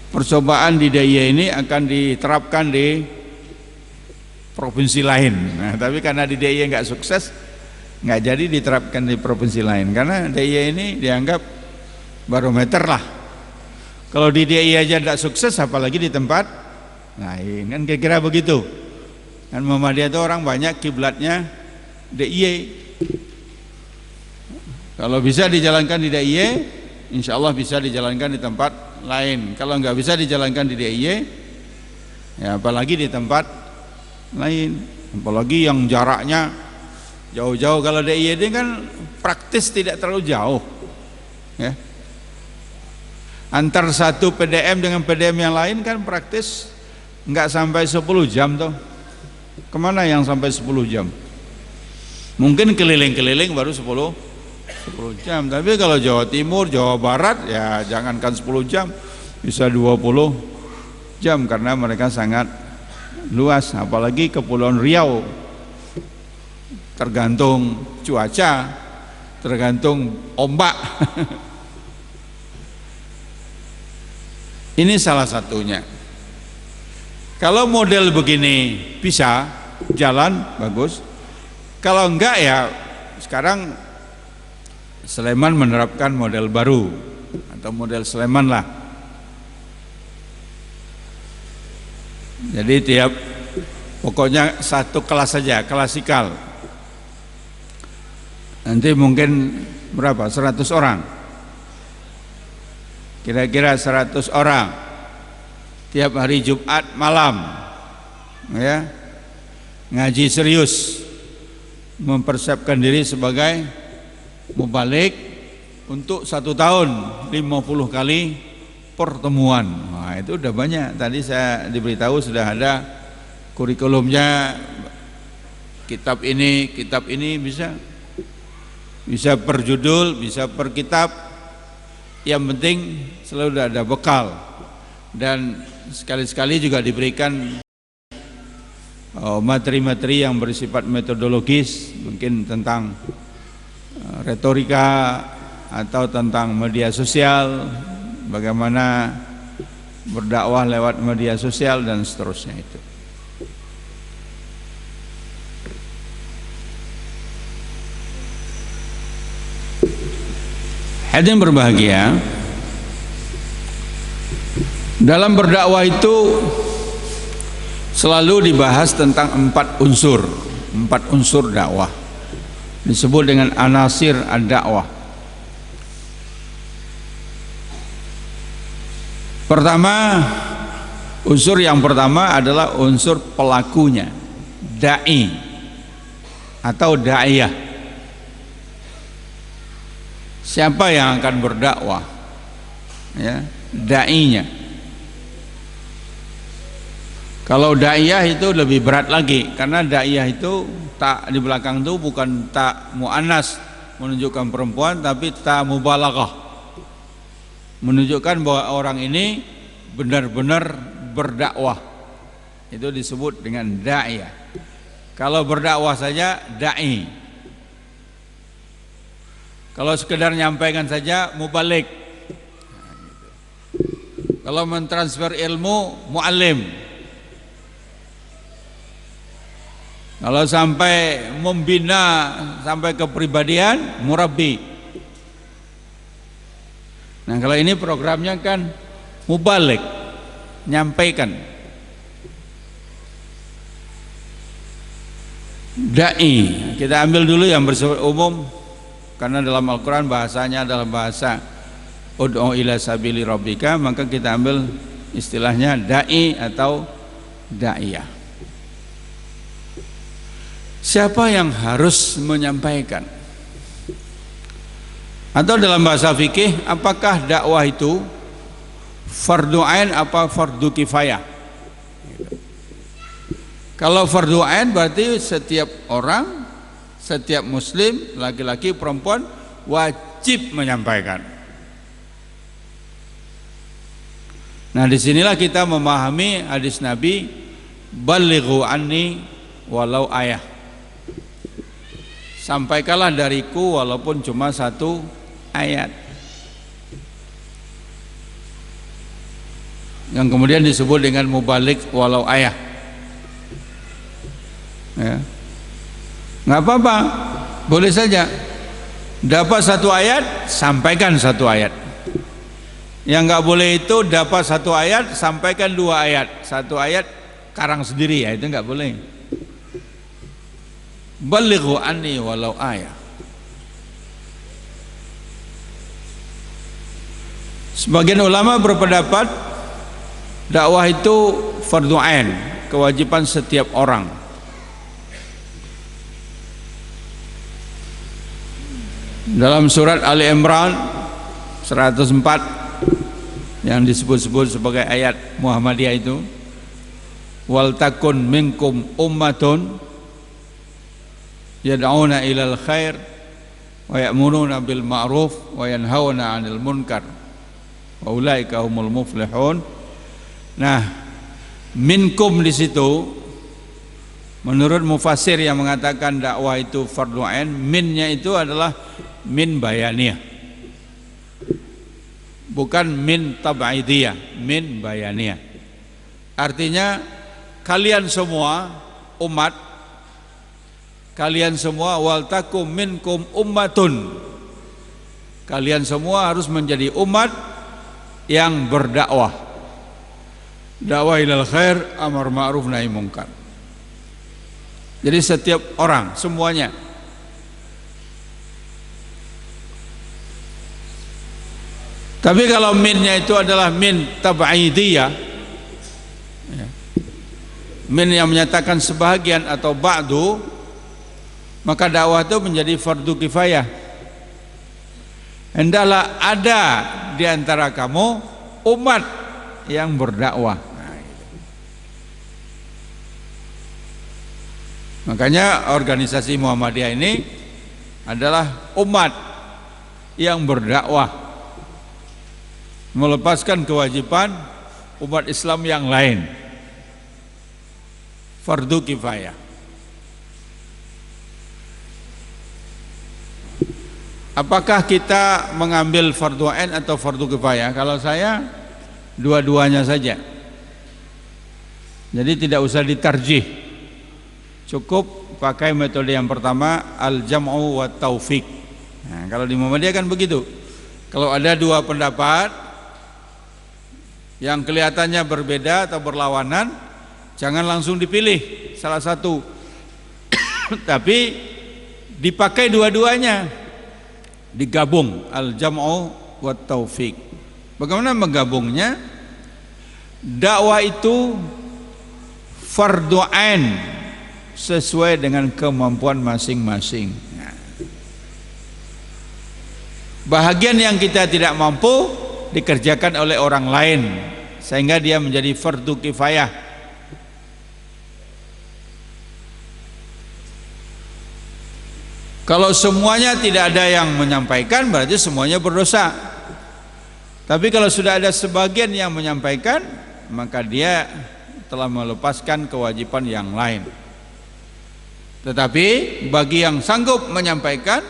percobaan di DIY ini akan diterapkan di provinsi lain. Nah, tapi karena di DIY nggak sukses, nggak jadi diterapkan di provinsi lain. Karena DIY ini dianggap barometer lah. Kalau di DIY aja tidak sukses, apalagi di tempat lain. Kan kira-kira begitu. Kan Muhammadiyah itu orang banyak kiblatnya DIY. Kalau bisa dijalankan di DIY, insya Allah bisa dijalankan di tempat lain. Kalau nggak bisa dijalankan di DIY, ya apalagi di tempat lain. Apalagi yang jaraknya jauh-jauh. Kalau DIY ini kan praktis tidak terlalu jauh. Ya. Antar satu PDM dengan PDM yang lain kan praktis nggak sampai 10 jam toh. Kemana yang sampai 10 jam? Mungkin keliling-keliling baru 10 10 jam. Tapi kalau Jawa Timur, Jawa Barat ya jangankan 10 jam, bisa 20 jam karena mereka sangat luas. Apalagi Kepulauan Riau, tergantung cuaca, tergantung ombak. Ini salah satunya. Kalau model begini bisa jalan bagus. Kalau enggak ya sekarang Sleman menerapkan model baru atau model Sleman lah. Jadi pokoknya satu kelas saja, klasikal. Nanti mungkin berapa? 100 orang. Kira-kira 100 orang. Tiap hari Jumat malam. Ya. Ngaji serius. Mempersiapkan diri sebagai mubalik untuk 1 tahun 50 kali pertemuan. Nah, itu udah banyak. Tadi saya diberitahu sudah ada kurikulumnya, kitab ini bisa per judul, bisa per kitab. Yang penting selalu ada bekal, dan sekali-sekali juga diberikan materi-materi yang bersifat metodologis, mungkin tentang retorika atau tentang media sosial, bagaimana berdakwah lewat media sosial dan seterusnya itu. Hadirin berbahagia, dalam berdakwah itu selalu dibahas tentang 4 unsur dakwah, disebut dengan anasir ad-dakwah. Unsur yang pertama adalah unsur pelakunya, dai atau daiyah. Siapa yang akan berdakwah? Ya, dai-nya. Kalau daiyah itu lebih berat lagi, karena daiyah itu tak di belakang itu bukan tak muannas menunjukkan perempuan, tapi tak mubalaghah menunjukkan bahwa orang ini benar-benar berdakwah. Itu disebut dengan daiyah. Kalau berdakwah saja dai. Kalau sekedar nyampaikan saja mubalik. Kalau mentransfer ilmu muallim. Kalau sampai membina sampai kepribadian murabbi. Nah, kalau ini programnya kan mubalik, nyampaikan. Dai, kita ambil dulu yang bersifat umum, karena dalam Al-Quran bahasanya adalah bahasa ud'u ila sabili rabbika, maka kita ambil istilahnya da'i atau da'iyah. Siapa yang harus menyampaikan? Atau dalam bahasa fikih, apakah dakwah itu fardu ain apa fardu kifayah? Kalau fardu ain berarti setiap orang, setiap muslim, laki-laki, perempuan wajib menyampaikan. Nah, disinilah kita memahami hadis Nabi, balighu anni walau ayah. Sampaikanlah dariku walaupun cuma 1 ayat. Yang kemudian disebut dengan mubalik walau ayah. Ya. Nggak apa-apa, boleh saja. Dapat 1 ayat, sampaikan 1 ayat. Yang nggak boleh itu dapat 1 ayat, sampaikan 2 ayat. 1 ayat karang sendiri, ya itu nggak boleh. Balighu anni walau ayat. Sebagian ulama berpendapat dakwah itu fardhu ain, kewajiban setiap orang. Dalam surat Ali Imran 104 yang disebut-sebut sebagai ayat Muhammadiyah itu, wal takun minkum ummatun yad'una ilal khair wa ya'muruna bil ma'ruf wa yanhauna 'anil munkar wa ulaika humul muflihun. Nah, minkum di situ menurut mufassir yang mengatakan dakwah itu fardhu ain, minnya itu adalah min bayaniyah, bukan min tab'idiyah, min bayaniyah. Artinya kalian semua umat, kalian semua wal takum minkum ummatun, kalian semua harus menjadi umat yang berdakwah, dakwah ilal khair, amar ma'ruf nahi munkar. Jadi setiap orang semuanya. Tapi kalau minnya itu adalah min tab'idiyah, min yang menyatakan sebahagian atau ba'du, maka dakwah itu menjadi fardu kifayah. Hendaklah ada di antara kamu umat yang berdakwah. Makanya organisasi Muhammadiyah ini adalah umat yang berdakwah, melepaskan kewajiban umat Islam yang lain, fardu kifayah. Apakah kita mengambil fardu ain atau fardu kifayah? Kalau saya dua-duanya saja. Jadi tidak usah ditarjih. Cukup pakai metode yang pertama, al-jam'u wa taufiq. Nah, kalau di Muhammadiyah kan begitu. Kalau ada dua pendapat yang kelihatannya berbeda atau berlawanan, jangan langsung dipilih salah satu. Tapi dipakai dua-duanya, digabung, al-jam'u wa taufiq. Bagaimana menggabungnya? Dakwah itu fardhu ain sesuai dengan kemampuan masing-masing. Bahagian yang kita tidak mampu dikerjakan oleh orang lain sehingga dia menjadi fardu kifayah. Kalau semuanya tidak ada yang menyampaikan, berarti semuanya berdosa. Tapi kalau sudah ada sebagian yang menyampaikan, maka dia telah melepaskan kewajiban yang lain. Tetapi bagi yang sanggup menyampaikan,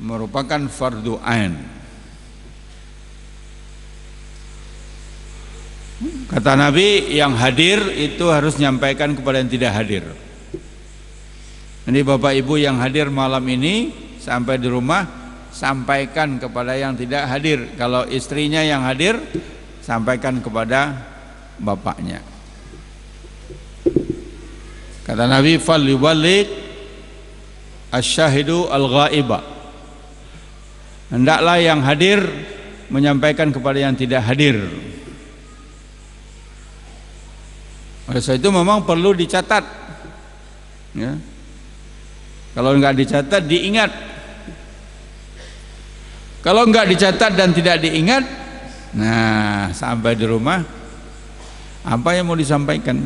merupakan fardu ain. Kata Nabi, yang hadir itu harus menyampaikan kepada yang tidak hadir. Jadi Bapak Ibu yang hadir malam ini sampai di rumah, sampaikan kepada yang tidak hadir. Kalau istrinya yang hadir, sampaikan kepada bapaknya. Kata Nabi, fal yuballigh asy-syahidu al-ghaiba. Hendaklah yang hadir menyampaikan kepada yang tidak hadir. Oleh sebab itu memang perlu dicatat, ya. Kalau enggak dicatat, diingat. Kalau enggak dicatat dan tidak diingat, nah sampai di rumah apa yang mau disampaikan?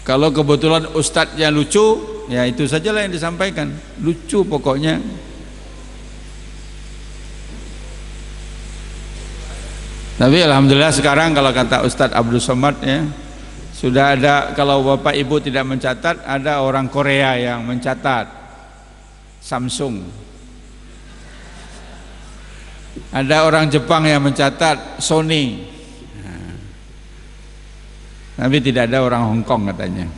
Kalau kebetulan ustadznya lucu, ya itu sajalah yang disampaikan, lucu pokoknya. Tapi alhamdulillah sekarang kalau kata Ustadz Abdul Somad, ya, sudah ada, kalau Bapak Ibu tidak mencatat, ada orang Korea yang mencatat, Samsung. Ada orang Jepang yang mencatat, Sony. Tapi tidak ada orang Hong Kong katanya.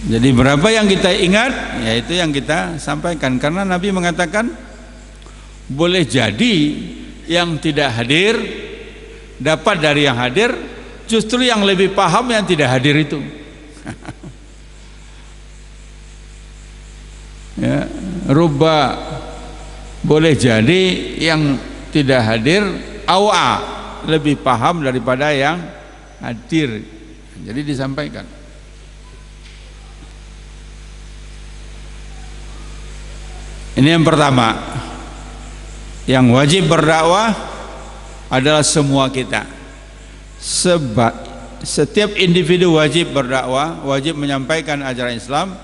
Jadi berapa yang kita ingat, ya itu yang kita sampaikan. Karena Nabi mengatakan, boleh jadi yang tidak hadir dapat dari yang hadir, justru yang lebih paham yang tidak hadir itu. Ya, rubba, boleh jadi yang tidak hadir awa, lebih paham daripada yang hadir. Jadi disampaikan. Ini yang pertama. Yang wajib berdakwah adalah semua kita. setiap individu wajib berdakwah, wajib menyampaikan ajaran Islam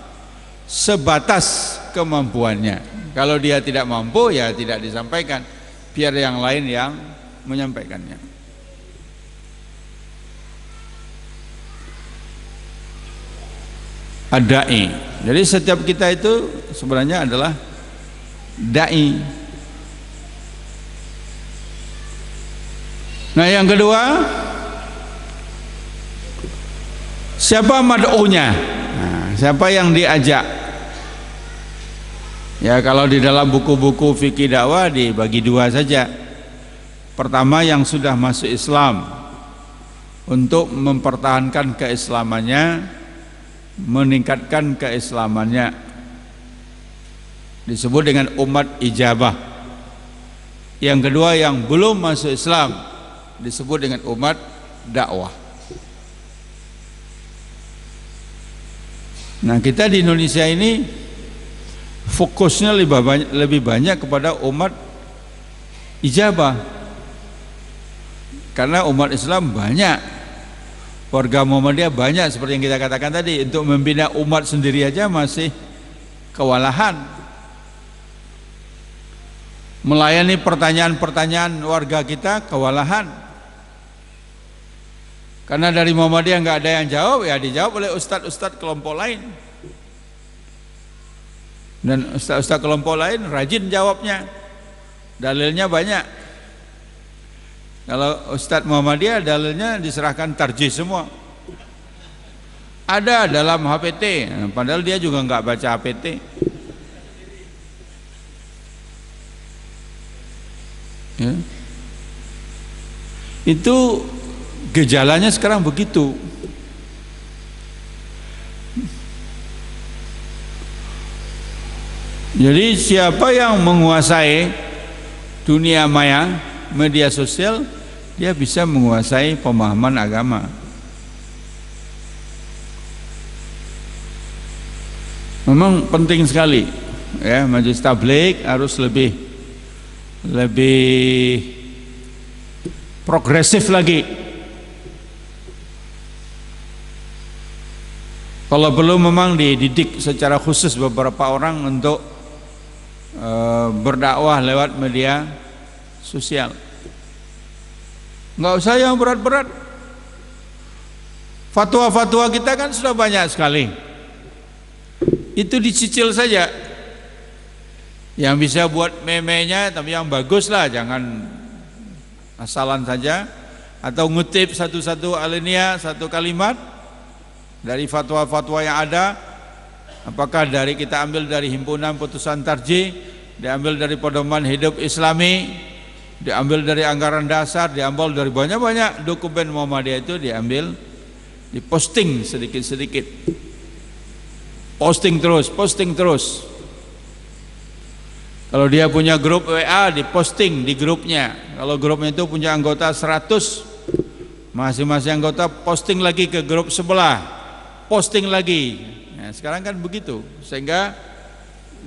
sebatas kemampuannya. Kalau dia tidak mampu, ya tidak disampaikan, biar yang lain yang menyampaikannya. Ad-da'i. Jadi setiap kita itu sebenarnya adalah da'i. Nah, yang kedua, siapa mad'unya? Nah, siapa yang diajak? Ya, kalau di dalam buku-buku fikih dakwah dibagi dua saja. Pertama, yang sudah masuk Islam untuk mempertahankan keislamannya, meningkatkan keislamannya, disebut dengan umat ijabah. Yang kedua, yang belum masuk Islam, disebut dengan umat dakwah. Nah, kita di Indonesia ini fokusnya lebih banyak kepada umat ijabah, karena umat Islam banyak, warga Muhammadiyah banyak, seperti yang kita katakan tadi. Untuk membina umat sendiri aja masih kewalahan. Melayani pertanyaan-pertanyaan warga kita kewalahan. Karena dari Muhammadiyah nggak ada yang jawab, ya dijawab oleh ustadz-ustadz kelompok lain. Dan ustadz-ustadz kelompok lain rajin jawabnya, dalilnya banyak. Kalau ustadz Muhammadiyah dalilnya diserahkan tarjih semua. Ada dalam HPT, padahal dia juga nggak baca HPT. Ya. Itu gejalanya sekarang begitu. Jadi siapa yang menguasai dunia maya, media sosial, dia bisa menguasai pemahaman agama. Memang penting sekali, ya, majelis tabligh harus lebih progresif lagi. Kalau perlu memang dididik secara khusus beberapa orang untuk berdakwah lewat media sosial. Nggak usah yang berat-berat. Fatwa-fatwa kita kan sudah banyak sekali. Itu dicicil saja. Yang bisa buat meme-nya, tapi yang bagus lah, jangan asalan saja. Atau ngutip satu-satu alinea, satu kalimat dari fatwa-fatwa yang ada. Apakah dari kita ambil dari himpunan putusan tarjih, diambil dari pedoman hidup Islami, diambil dari anggaran dasar, diambil dari banyak-banyak dokumen Muhammadiyah, itu diambil, diposting sedikit-sedikit, posting terus. Kalau dia punya grup WA, diposting di grupnya. Kalau grupnya itu punya anggota 100, masing-masing anggota posting lagi ke grup sebelah, posting lagi. Nah, sekarang kan begitu, sehingga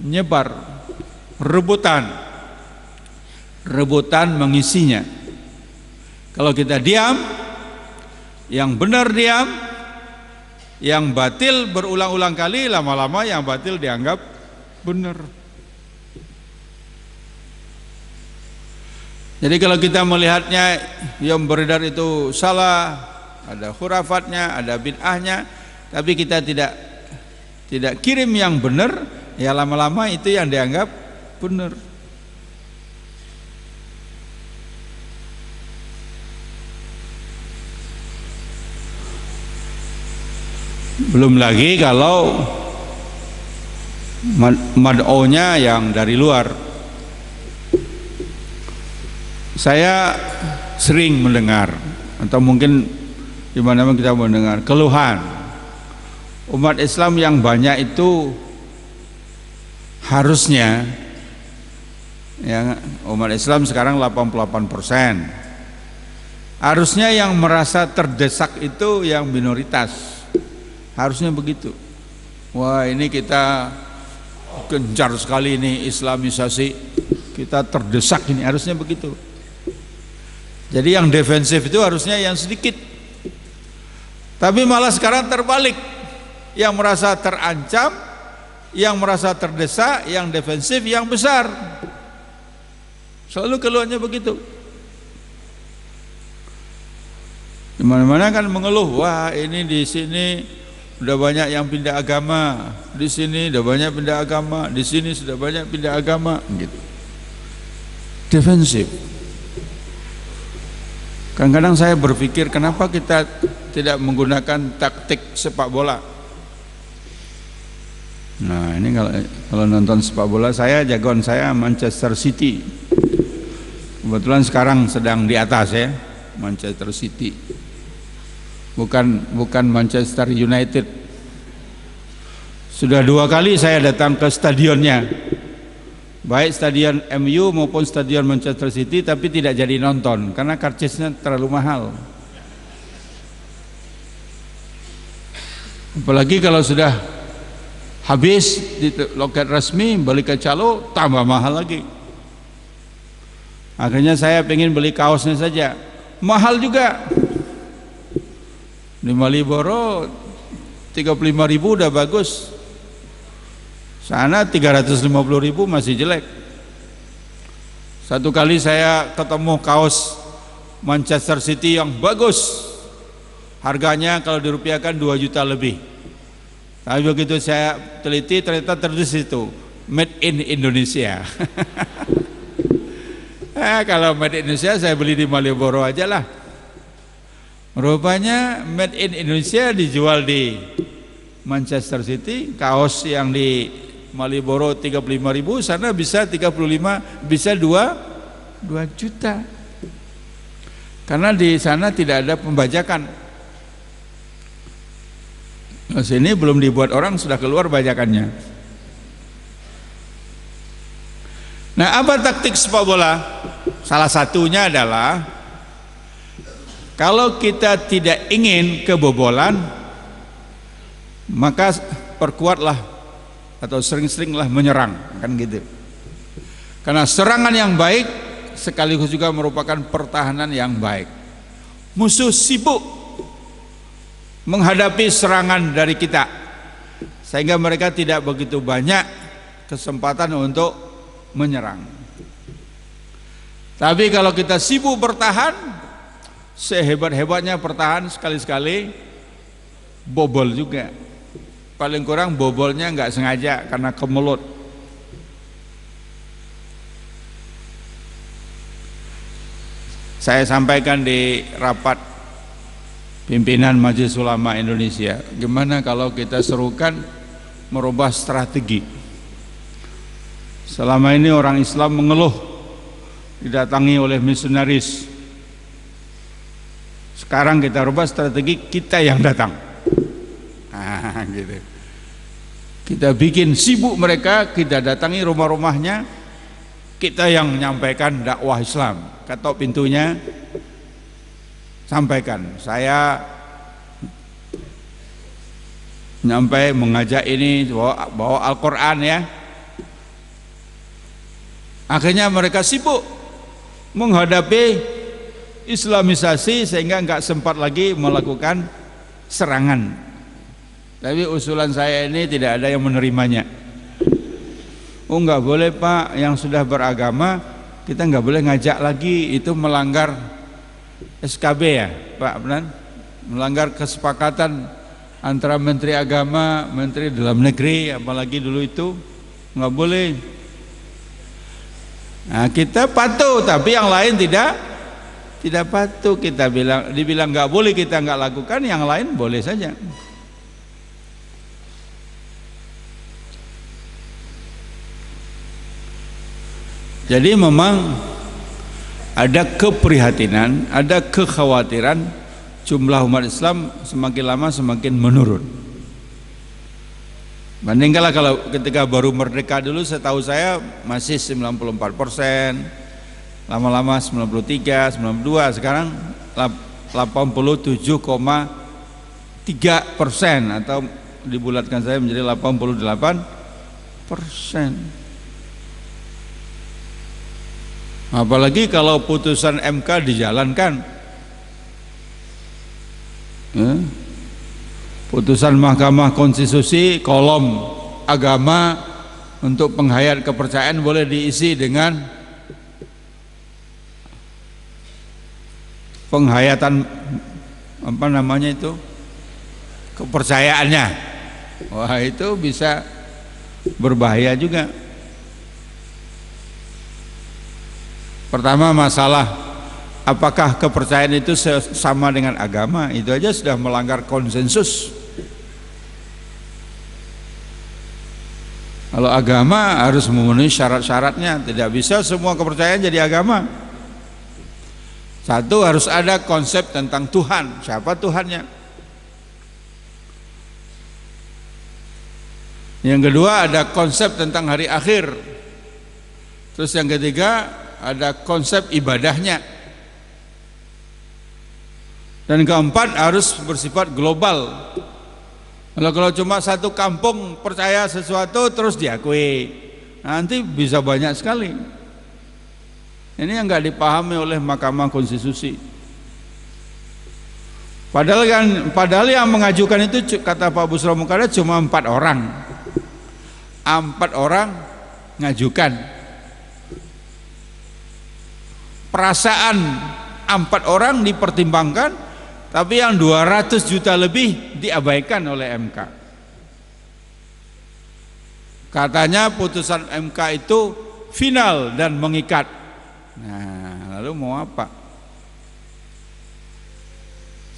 nyebar, rebutan mengisinya. Kalau kita diam, yang benar diam, yang batil berulang-ulang kali, lama-lama yang batil dianggap benar. Jadi kalau kita melihatnya yang beredar itu salah, ada khurafatnya, ada bid'ahnya, tapi kita tidak kirim yang benar, ya lama-lama itu yang dianggap benar. Belum lagi kalau mad'onya yang dari luar. Saya sering mendengar, atau mungkin di mana-mana kita mendengar keluhan umat Islam yang banyak itu harusnya, ya, umat Islam sekarang 88%, harusnya yang merasa terdesak itu yang minoritas, harusnya begitu. Wah, ini kita gencar sekali ini islamisasi, kita terdesak ini, harusnya begitu. Jadi yang defensif itu harusnya yang sedikit. Tapi malah sekarang terbalik, yang merasa terancam, yang merasa terdesak, yang defensif, yang besar. Selalu keluhannya begitu. Di mana-mana kan mengeluh, wah ini di sini udah banyak yang pindah agama, di sini udah banyak pindah agama, di sini sudah banyak pindah agama, gitu. Defensif. Kadang-kadang saya berpikir kenapa kita tidak menggunakan taktik sepak bola. Nah ini kalau nonton sepak bola, saya jagoan saya Manchester City. Kebetulan sekarang sedang di atas ya, Manchester City. Bukan Manchester United. Sudah 2 kali saya datang ke stadionnya, baik stadion MU maupun stadion Manchester City, tapi tidak jadi nonton karena karcisnya terlalu mahal. Apalagi kalau sudah habis di loket resmi, balik ke calo tambah mahal lagi. Akhirnya saya pengen beli kaosnya saja, mahal juga. Di Malioboro 35.000 udah bagus, sana 350.000 masih jelek. Satu kali saya ketemu kaos Manchester City yang bagus, harganya kalau dirupiahkan 2 juta lebih. Tapi begitu saya teliti ternyata tertulis itu made in Indonesia. Kalau made in Indonesia saya beli di Malioboro aja lah. Rupanya made in Indonesia dijual di Manchester City, kaos yang di Malioboro 35.000, sana bisa 35, bisa 2 juta. Karena di sana tidak ada pembajakan. Di sini belum dibuat orang sudah keluar bajakannya. Nah, apa taktik sepak bola? Salah satunya adalah kalau kita tidak ingin kebobolan, maka perkuatlah atau sering-seringlah menyerang, kan gitu. Karena serangan yang baik sekaligus juga merupakan pertahanan yang baik. Musuh sibuk menghadapi serangan dari kita, sehingga mereka tidak begitu banyak kesempatan untuk menyerang. Tapi kalau kita sibuk bertahan, sehebat-hebatnya pertahan, sekali-sekali bobol juga. Paling kurang bobolnya nggak sengaja karena kemelut. Saya sampaikan di rapat pimpinan Majelis Ulama Indonesia, gimana kalau kita serukan merubah strategi. Selama ini orang Islam mengeluh didatangi oleh misionaris. Sekarang kita rubah strategi, kita yang datang. Gitu. Kita bikin sibuk mereka, kita datangi rumah-rumahnya, kita yang menyampaikan dakwah Islam, ketok pintunya, sampaikan. Saya nyampe mengajak ini bawa Al-Quran ya. Akhirnya mereka sibuk menghadapi Islamisasi sehingga nggak sempat lagi melakukan serangan. Tapi usulan saya ini tidak ada yang menerimanya. Oh nggak boleh Pak, yang sudah beragama kita nggak boleh ngajak lagi, itu melanggar SKB ya Pak, benar? Melanggar kesepakatan antara Menteri Agama, Menteri Dalam Negeri, apalagi dulu itu nggak boleh. Nah kita patuh, tapi yang lain tidak patuh. Kita dibilang nggak boleh, kita nggak lakukan, yang lain boleh saja. Jadi memang ada keprihatinan, ada kekhawatiran jumlah umat Islam semakin lama semakin menurun. Bandingkanlah kalau ketika baru merdeka dulu, setahu saya masih 94%, lama-lama 93, 92, sekarang 87,3% atau dibulatkan saya menjadi 88%. Apalagi kalau putusan MK dijalankan, putusan Mahkamah Konstitusi kolom agama untuk penghayat kepercayaan boleh diisi dengan penghayatan apa namanya itu, kepercayaannya. Wah, itu bisa berbahaya juga. Pertama, masalah apakah kepercayaan itu sama dengan agama, itu aja sudah melanggar konsensus. Kalau agama harus memenuhi syarat-syaratnya, tidak bisa semua kepercayaan jadi agama. Satu, harus ada konsep tentang Tuhan, siapa Tuhannya. Yang kedua, ada konsep tentang hari akhir. Terus yang ketiga, ada konsep ibadahnya. Dan keempat, harus bersifat global. Kalau cuma satu kampung percaya sesuatu terus diakui, nanti bisa banyak sekali. Ini yang nggak dipahami oleh Mahkamah Konstitusi. Padahal yang mengajukan itu kata Pak Busro Mukarra cuma 4 orang. 4 orang ngajukan. Perasaan 4 orang dipertimbangkan, tapi yang 200 juta lebih diabaikan oleh MK. Katanya putusan MK itu final dan mengikat. Nah, lalu mau apa?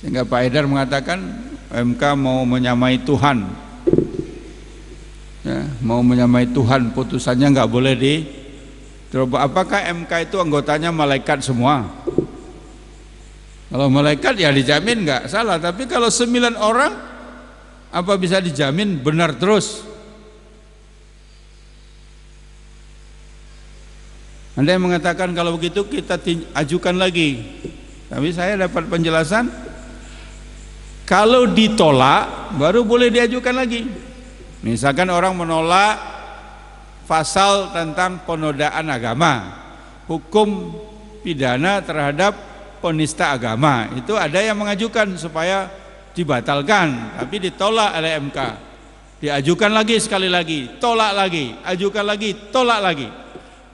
Sehingga Pak Haidar mengatakan MK mau menyamai Tuhan, ya, mau menyamai Tuhan, putusannya nggak boleh dirubah. Apakah MK itu anggotanya malaikat semua? Kalau malaikat ya dijamin nggak salah, tapi kalau 9 orang apa bisa dijamin benar terus? Anda yang mengatakan kalau begitu kita ajukan lagi, tapi saya dapat penjelasan kalau ditolak baru boleh diajukan lagi. Misalkan orang menolak pasal tentang penodaan agama, hukum pidana terhadap penista agama, itu ada yang mengajukan supaya dibatalkan, tapi ditolak oleh MK. Diajukan lagi sekali lagi, tolak lagi, ajukan lagi, tolak lagi.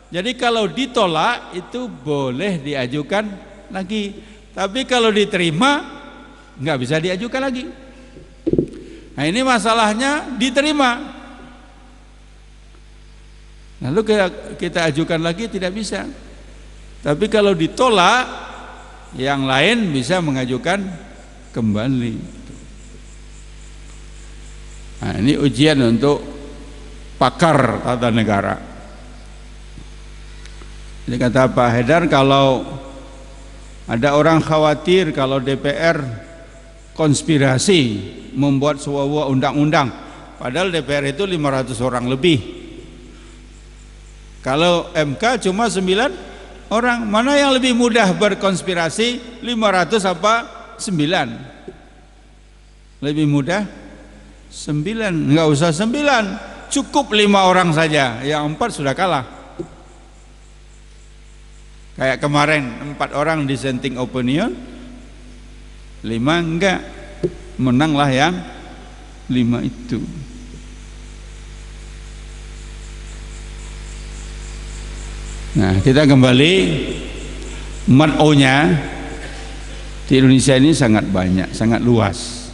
Jadi kalau ditolak itu boleh diajukan lagi, tapi kalau diterima nggak bisa diajukan lagi. Nah, ini masalahnya diterima, lalu kita ajukan lagi tidak bisa. Tapi kalau ditolak, yang lain bisa mengajukan kembali. Nah, ini ujian untuk pakar tata negara. Jadi kata Pak Haidar, kalau ada orang khawatir kalau DPR konspirasi membuat sebuah undang-undang, padahal DPR itu 500 orang lebih. Kalau MK cuma 9 orang, mana yang lebih mudah berkonspirasi, 500 apa 9? Lebih mudah 9, nggak usah 9, cukup 5 orang saja, yang 4 sudah kalah. Kayak kemarin 4 orang dissenting opinion, 5 enggak, menanglah yang 5 itu. Nah, kita kembali, mat-o-nya di Indonesia ini sangat banyak, sangat luas.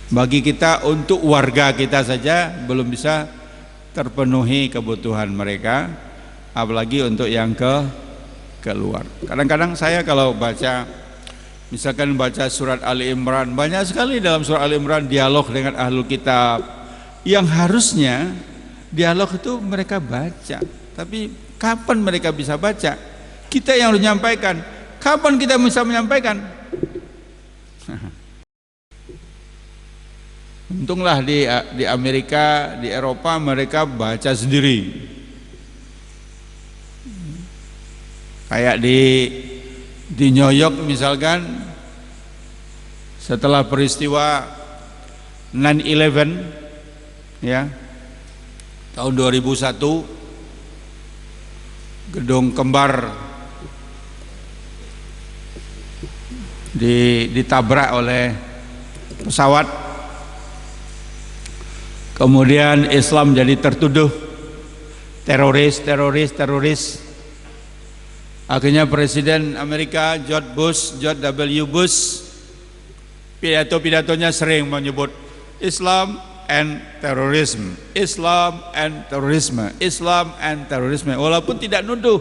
Bagi kita, untuk warga kita saja belum bisa terpenuhi kebutuhan mereka, apalagi untuk yang keluar. Kadang-kadang saya kalau baca, misalkan baca surat Ali Imran, banyak sekali dalam surat Ali Imran dialog dengan ahlul kitab yang harusnya dialog itu mereka baca, tapi kapan mereka bisa baca? Kita yang harus menyampaikan. Kapan kita bisa menyampaikan? Untunglah di Amerika, di Eropa mereka baca sendiri. Kayak di New York misalkan, setelah peristiwa 9/11 ya, tahun 2001, gedung kembar ditabrak oleh pesawat Kemudian Islam jadi tertuduh teroris. Akhirnya Presiden Amerika George W. Bush pidato-pidatonya sering menyebut Islam and terorisme, Islam and terorisme, Islam and terorisme. Walaupun tidak nuduh,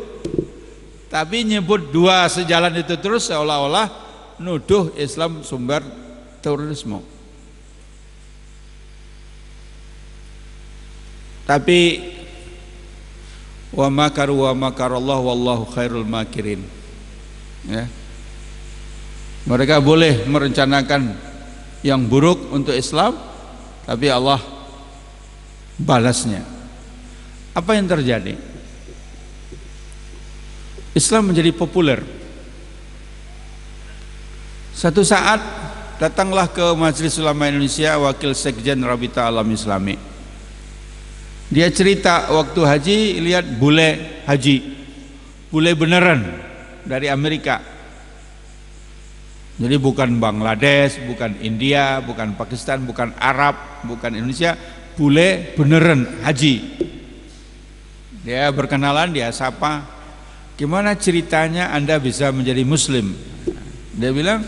tapi nyebut dua sejalan itu terus seolah-olah nuduh Islam sumber terorisme. Tapi wa makaru wa makarallah wallahu khairul makirin. Ya. Mereka boleh merencanakan yang buruk untuk Islam, tapi Allah balasnya. Apa yang terjadi? Islam menjadi populer. Satu saat datanglah ke Majelis Ulama Indonesia wakil sekjen Rabita Alam Islami. Dia cerita waktu haji lihat bule haji, bule beneran dari Amerika. Jadi bukan Bangladesh, bukan India, bukan Pakistan, bukan Arab, bukan Indonesia, bule beneran haji. Dia berkenalan, dia sapa, gimana ceritanya Anda bisa menjadi Muslim? Dia bilang,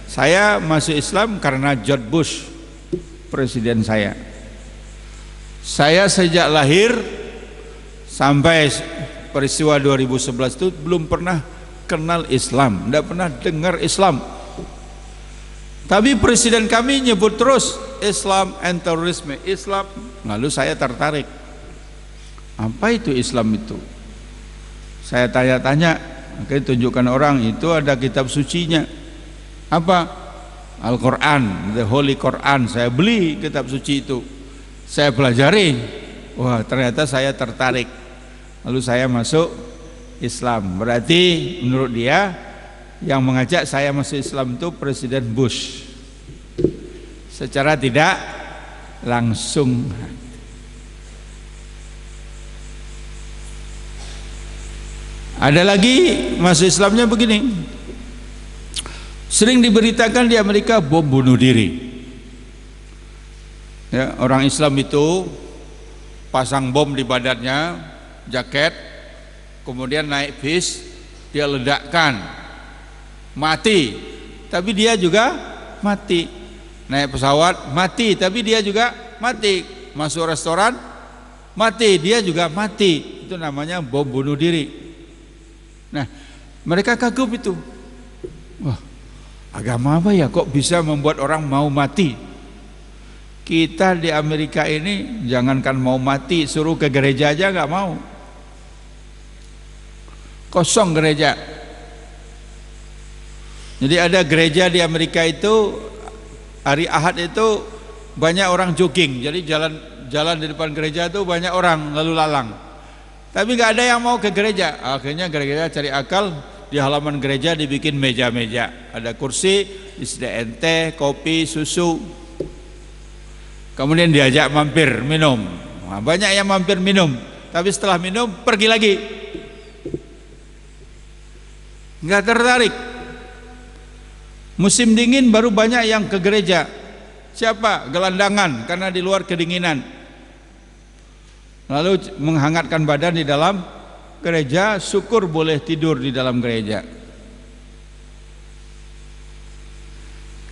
saya masuk Islam karena George Bush, presiden saya. Saya sejak lahir sampai peristiwa 2011 itu belum pernah kenal Islam, tidak pernah dengar Islam. Tapi presiden kami nyebut terus Islam and terorisme, Islam. Lalu saya tertarik. Apa itu Islam itu? Saya tanya-tanya, akhirnya tunjukkan orang, itu ada kitab sucinya. Apa? Al-Quran, the Holy Quran. Saya beli kitab suci itu. Saya pelajari, wah ternyata saya tertarik. Lalu saya masuk Islam. Berarti menurut dia yang mengajak saya masuk Islam itu Presiden Bush. Secara tidak langsung. Ada lagi masuk Islamnya begini. Sering diberitakan di Amerika bom bunuh diri. Ya, orang Islam itu pasang bom di badannya, jaket, kemudian naik bis, dia ledakkan, mati, tapi dia juga mati. Naik pesawat, mati, tapi dia juga mati. Masuk restoran, mati, dia juga mati. Itu namanya bom bunuh diri. Nah, mereka kagum itu. Wah, agama apa ya kok bisa membuat orang mau mati? Kita di Amerika ini jangankan mau mati, suruh ke gereja aja nggak mau. Kosong gereja. Jadi ada gereja di Amerika itu hari Ahad itu banyak orang jogging. Jadi jalan di depan gereja itu banyak orang lalu lalang. Tapi nggak ada yang mau ke gereja. Akhirnya gereja cari akal, di halaman gereja dibikin meja-meja. Ada kursi, disediakan teh, kopi, susu. Kemudian diajak mampir minum. Nah, banyak yang mampir minum, tapi setelah minum pergi lagi. Nggak tertarik. Musim dingin baru banyak yang ke gereja. Siapa? Gelandangan karena di luar kedinginan. Lalu menghangatkan badan di dalam gereja, syukur boleh tidur di dalam gereja.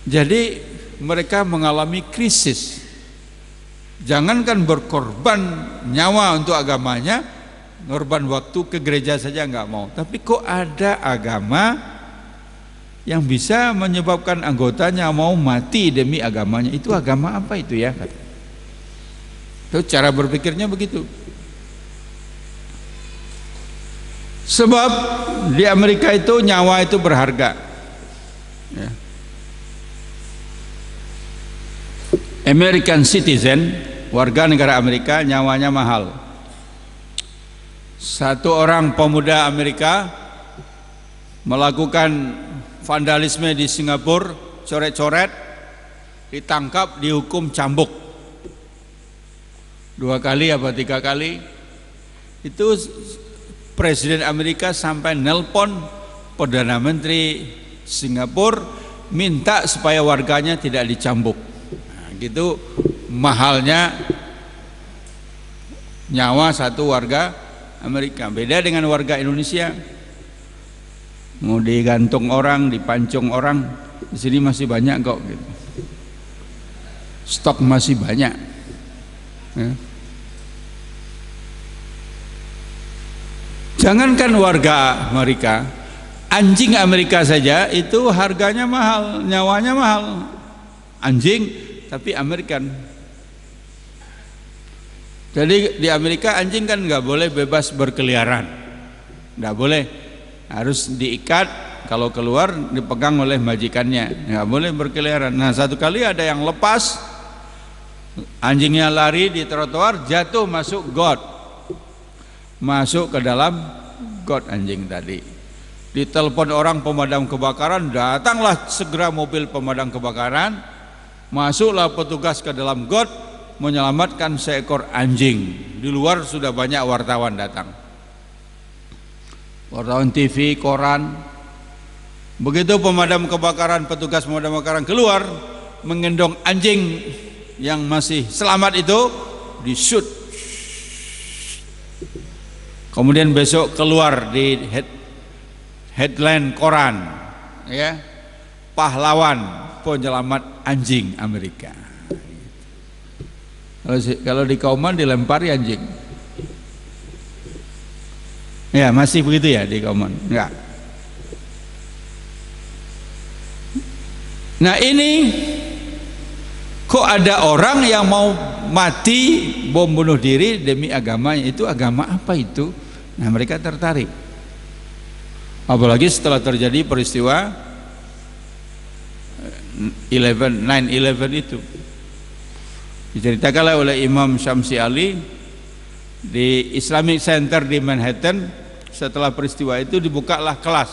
Jadi mereka mengalami krisis. Jangankan berkorban nyawa untuk agamanya, korban waktu ke gereja saja nggak mau. Tapi kok ada agama yang bisa menyebabkan anggotanya mau mati demi agamanya? Itu agama apa itu ya? Itu cara berpikirnya begitu. Sebab di Amerika itu nyawa itu berharga. Ya. American citizen, warga negara Amerika, nyawanya mahal. Satu orang pemuda Amerika melakukan vandalisme di Singapura, coret-coret, ditangkap, dihukum cambuk 2 kali apa 3 kali. Itu Presiden Amerika sampai nelpon Perdana Menteri Singapura minta supaya warganya tidak dicambuk. Nah, gitu mahalnya nyawa satu warga Amerika. Beda dengan warga Indonesia, mau digantung orang, dipancung orang, di sini masih banyak kok gitu. Stok masih banyak ya. Jangankan warga Amerika, anjing Amerika saja itu harganya mahal, nyawanya mahal. Anjing tapi American. Jadi di Amerika anjing kan nggak boleh bebas berkeliaran, nggak boleh, harus diikat, kalau keluar dipegang oleh majikannya, nggak boleh berkeliaran. Nah satu kali ada yang lepas, anjingnya lari di trotoar, jatuh masuk got, masuk ke dalam got anjing tadi. Ditelepon orang pemadam kebakaran, datanglah segera mobil pemadam kebakaran, masuklah petugas ke dalam got, menyelamatkan seekor anjing. Di luar sudah banyak wartawan datang, wartawan TV, koran. Begitu pemadam kebakaran, petugas pemadam kebakaran keluar menggendong anjing yang masih selamat itu, di-shoot. Kemudian besok keluar di headline koran, ya, pahlawan penyelamat anjing Amerika. Kalau di Kauman dilempari anjing. Ya, masih begitu ya di Kauman? Enggak. Nah, ini kok ada orang yang mau mati bom bunuh diri demi agamanya. Itu agama apa itu? Nah, mereka tertarik. Apalagi setelah terjadi peristiwa 9/11 itu. Diceritakan oleh Imam Syamsi Ali di Islamic Center di Manhattan. Setelah peristiwa itu dibukalah kelas,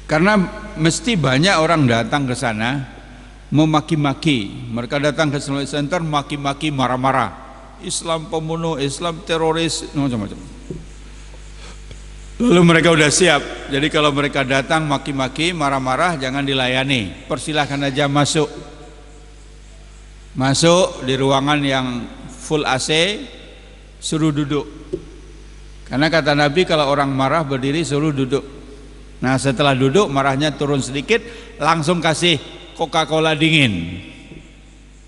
karena mesti banyak orang datang ke sana memaki-maki. Mereka datang ke Islamic Center maki-maki, marah-marah, Islam pembunuh, Islam teroris, macam-macam. Lalu mereka udah siap, jadi kalau mereka datang maki-maki, marah-marah, jangan dilayani, persilahkan aja masuk di ruangan yang full AC, suruh duduk. Karena kata Nabi kalau orang marah berdiri, suruh duduk. Nah setelah duduk marahnya turun sedikit, langsung kasih Coca-Cola dingin,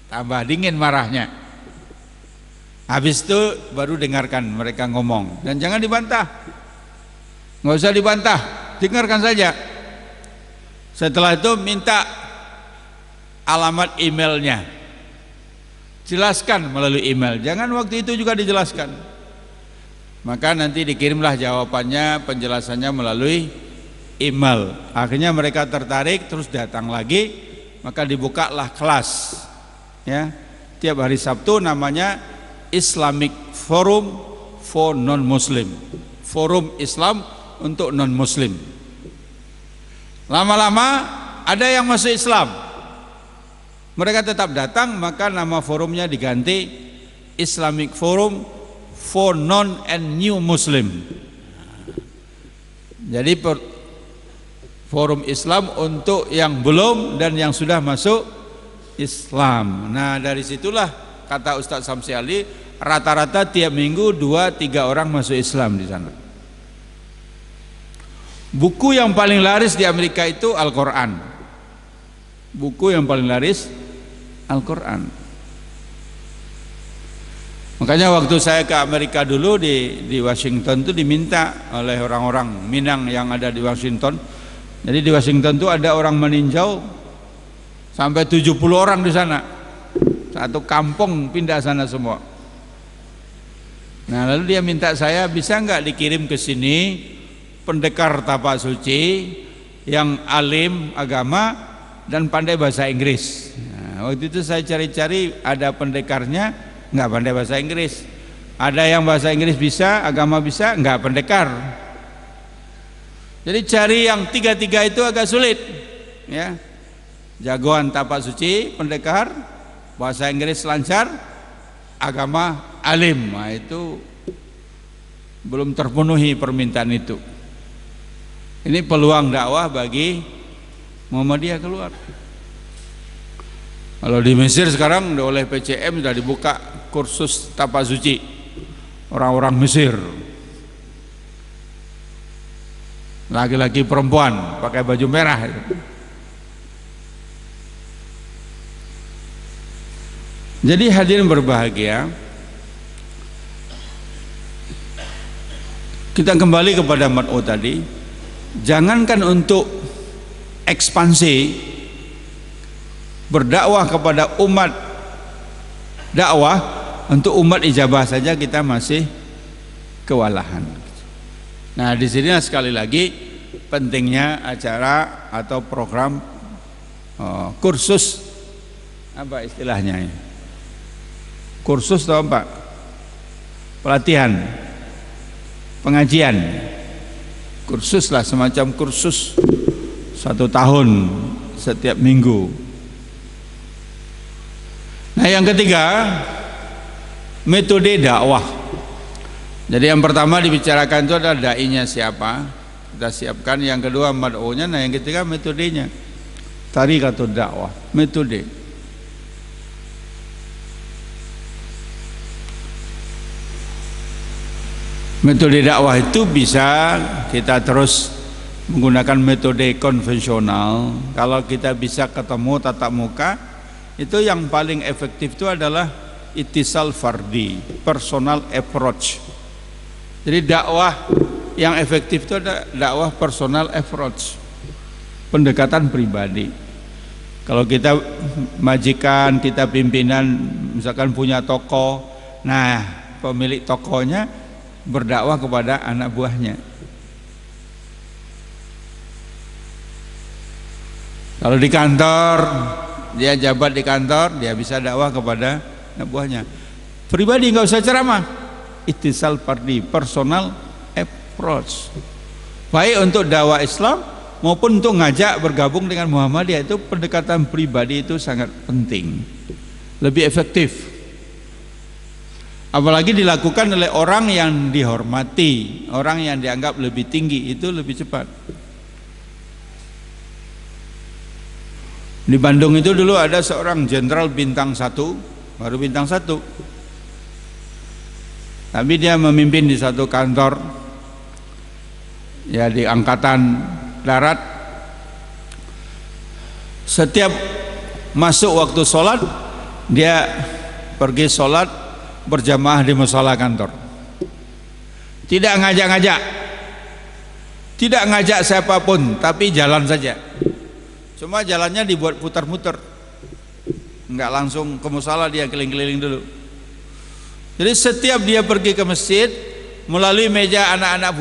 tambah dingin marahnya. Habis itu baru dengarkan mereka ngomong, dan jangan dibantah, nggak usah dibantah, dengarkan saja. Setelah itu minta alamat emailnya, jelaskan melalui email, jangan waktu itu juga dijelaskan. Maka nanti dikirimlah jawabannya, penjelasannya melalui email. Akhirnya mereka tertarik, terus datang lagi, maka dibukalah kelas, ya, tiap hari Sabtu, namanya Islamic Forum for Non-Muslim, forum Islam untuk non-Muslim. Lama-lama ada yang masuk Islam, mereka tetap datang, maka nama forumnya diganti Islamic Forum for Non and New Muslim. Jadi forum Islam untuk yang belum dan yang sudah masuk Islam. Nah dari situlah kata Ustadz Syamsi Ali, rata-rata tiap minggu 2-3 orang masuk Islam di sana. Buku yang paling laris di Amerika itu Al-Quran. Buku yang paling laris Al-Quran. Makanya waktu saya ke Amerika dulu di Washington itu diminta oleh orang-orang Minang yang ada di Washington. Jadi di Washington itu ada orang meninjau sampai 70 orang di sana. Satu kampung pindah sana semua. Nah lalu dia minta saya, bisa nggak dikirim ke sini pendekar tapak suci yang alim agama dan pandai bahasa Inggris. Nah, waktu itu saya cari-cari, ada pendekarnya nggak pandai bahasa Inggris, ada yang bahasa Inggris bisa, agama bisa, nggak pendekar. Jadi cari yang tiga-tiga itu agak sulit, ya. Jagoan tapak suci, pendekar, bahasa Inggris lancar, agama alim. Nah, itu belum terpenuhi permintaan itu. Ini peluang dakwah bagi Muhammadiyah keluar. Kalau di Mesir sekarang oleh PCM sudah dibuka kursus tapak suci orang-orang Mesir, laki-laki perempuan pakai baju merah. Jadi hadirin berbahagia, kita kembali kepada mat'u tadi. Jangankan untuk ekspansi berdakwah kepada umat, dakwah untuk umat ijabah saja kita masih kewalahan. Nah, di sini sekali lagi pentingnya acara atau program kursus, apa istilahnya? Kursus atau apa? Pelatihan, pengajian, kursus lah, semacam kursus 1 tahun setiap minggu. Nah, yang ketiga, metode dakwah. Jadi yang pertama dibicarakan itu adalah dai-nya siapa, kita siapkan. Yang kedua mad'unya. Nah, yang ketiga metodenya, tariqatud dakwah, metode. Metode dakwah itu bisa kita terus menggunakan metode konvensional. Kalau kita bisa ketemu tatap muka, itu yang paling efektif itu adalah ittisal fardi, personal approach. Jadi dakwah yang efektif itu ada dakwah personal approach, pendekatan pribadi. Kalau kita majikan, kita pimpinan, misalkan punya toko, nah pemilik tokonya berdakwah kepada anak buahnya. Kalau di kantor, dia jabat di kantor, dia bisa dakwah kepada anak buahnya. Pribadi nggak usah ceramah, ittisal fardi, personal approach. Baik untuk dakwah Islam maupun untuk ngajak bergabung dengan Muhammadiyah, itu pendekatan pribadi itu sangat penting, lebih efektif. Apalagi dilakukan oleh orang yang dihormati, orang yang dianggap lebih tinggi, itu lebih cepat. Di Bandung itu dulu ada seorang jenderal bintang 1, baru bintang 1, tapi dia memimpin di satu kantor ya di angkatan darat. Setiap masuk waktu sholat, dia pergi sholat berjamaah di mushola kantor. Tidak ngajak-ngajak, tidak ngajak siapapun, tapi jalan saja. Cuma jalannya dibuat putar-putar, enggak langsung ke mushola, dia keliling-keliling dulu. Jadi setiap dia pergi ke masjid, melalui meja anak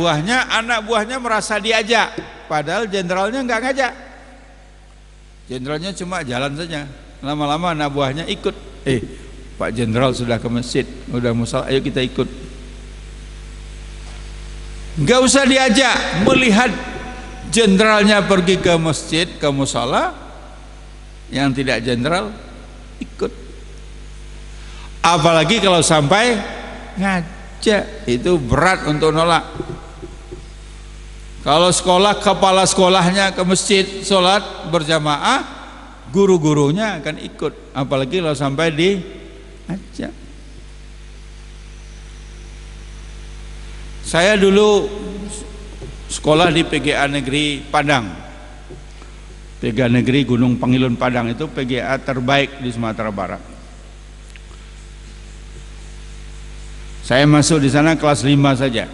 buahnya merasa diajak, padahal jenderalnya enggak ngajak. Jenderalnya cuma jalan saja. Lama-lama anak buahnya ikut. Pak Jenderal sudah ke masjid, udah mushola, ayo kita ikut. Enggak usah diajak, melihat jenderalnya pergi ke masjid, ke mushola, yang tidak jenderal ikut. Apalagi kalau sampai ngajak, itu berat untuk nolak. Kalau sekolah, kepala sekolahnya ke masjid sholat berjamaah, guru-gurunya akan ikut. Apalagi kalau sampai diajak. Saya dulu sekolah di PGA Negeri Padang. PGA Negeri Gunung Pangilun Padang itu PGA terbaik di Sumatera Barat. Saya masuk di sana kelas 5 saja.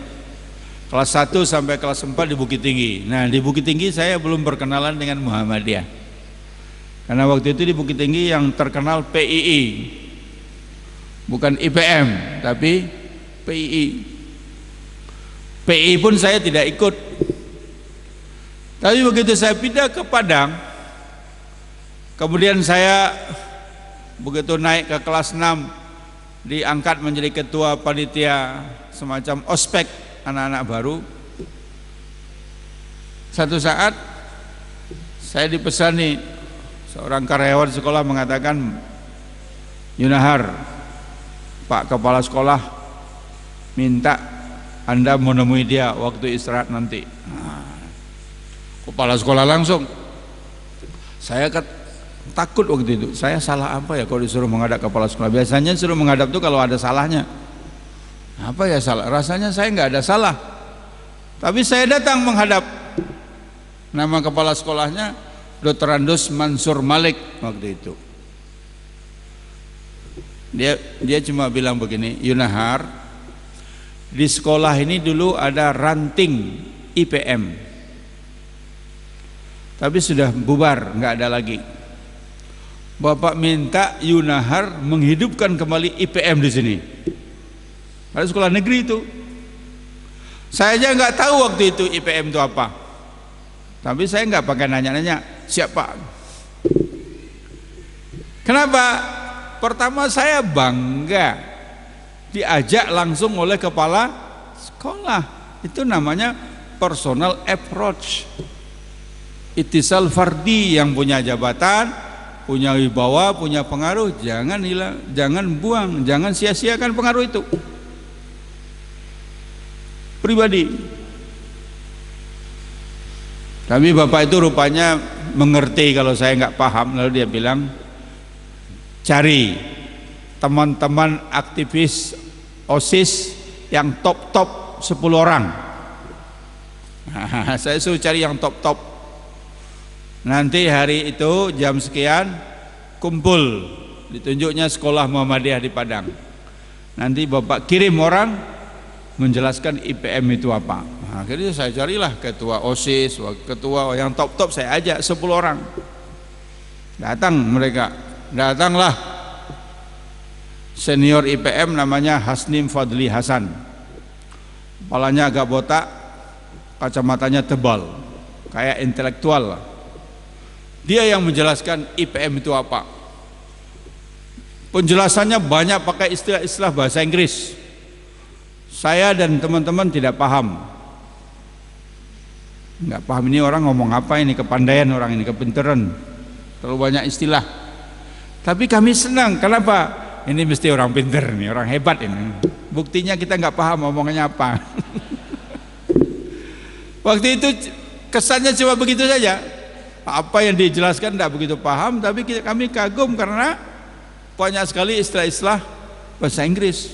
Kelas 1 sampai kelas 4 di Bukit Tinggi. Nah, di Bukit Tinggi saya belum berkenalan dengan Muhammadiyah. Karena waktu itu di Bukit Tinggi yang terkenal PII. Bukan IPM, tapi PII. PII pun saya tidak ikut. Tapi begitu saya pindah ke Padang, kemudian saya begitu naik ke kelas 6, diangkat menjadi ketua panitia semacam ospek anak-anak baru. Satu saat saya dipesani, seorang karyawan sekolah mengatakan, Yunahar, Pak Kepala Sekolah minta Anda menemui dia waktu istirahat nanti. Kepala sekolah langsung, saya takut waktu itu. Saya salah apa ya kalau disuruh menghadap kepala sekolah? Biasanya suruh menghadap tuh kalau ada salahnya. Apa ya salah? Rasanya saya nggak ada salah. Tapi saya datang menghadap. Nama kepala sekolahnya Dr. Andus Mansur Malik waktu itu. Dia cuma bilang begini, Yunahar, di sekolah ini dulu ada ranting IPM, tapi sudah bubar, nggak ada lagi. Bapak minta Yunahar menghidupkan kembali IPM di sini. Ada sekolah negeri itu. Saya aja nggak tahu waktu itu IPM itu apa. Tapi saya nggak pakai nanya-nanya siapa. Kenapa? Pertama saya bangga diajak langsung oleh kepala sekolah. Itu namanya personal approach. Ittisal fardi, yang punya jabatan, punya wibawa, punya pengaruh, jangan hilang, jangan buang, jangan sia-siakan pengaruh itu. Pribadi. Tapi bapak itu rupanya mengerti kalau saya nggak paham, lalu dia bilang, cari teman-teman aktivis OSIS yang top 10 orang. Nah, saya suruh cari yang top. Nanti hari itu jam sekian kumpul, ditunjuknya sekolah Muhammadiyah di Padang. Nanti bapak kirim orang menjelaskan IPM itu apa. Nah, akhirnya saya carilah ketua OSIS, ketua yang top saya ajak 10 orang. Datang mereka. Datanglah senior IPM namanya Hasnim Fadli Hasan. Kepalanya agak botak, kacamatanya tebal, kayak intelektual. Dia yang menjelaskan IPM itu apa. Penjelasannya banyak pakai istilah-istilah bahasa Inggris. Saya dan teman-teman tidak paham. Nggak paham ini orang ngomong apa, ini kepandaian orang ini, kepinteran. Terlalu banyak istilah. Tapi kami senang, kenapa? Ini mesti orang pinter nih, orang hebat ini. Buktinya kita nggak paham omongannya apa. Waktu itu kesannya cuma begitu saja. Apa yang dijelaskan tidak begitu paham, tapi kami kagum karena banyak sekali istilah-istilah bahasa Inggris.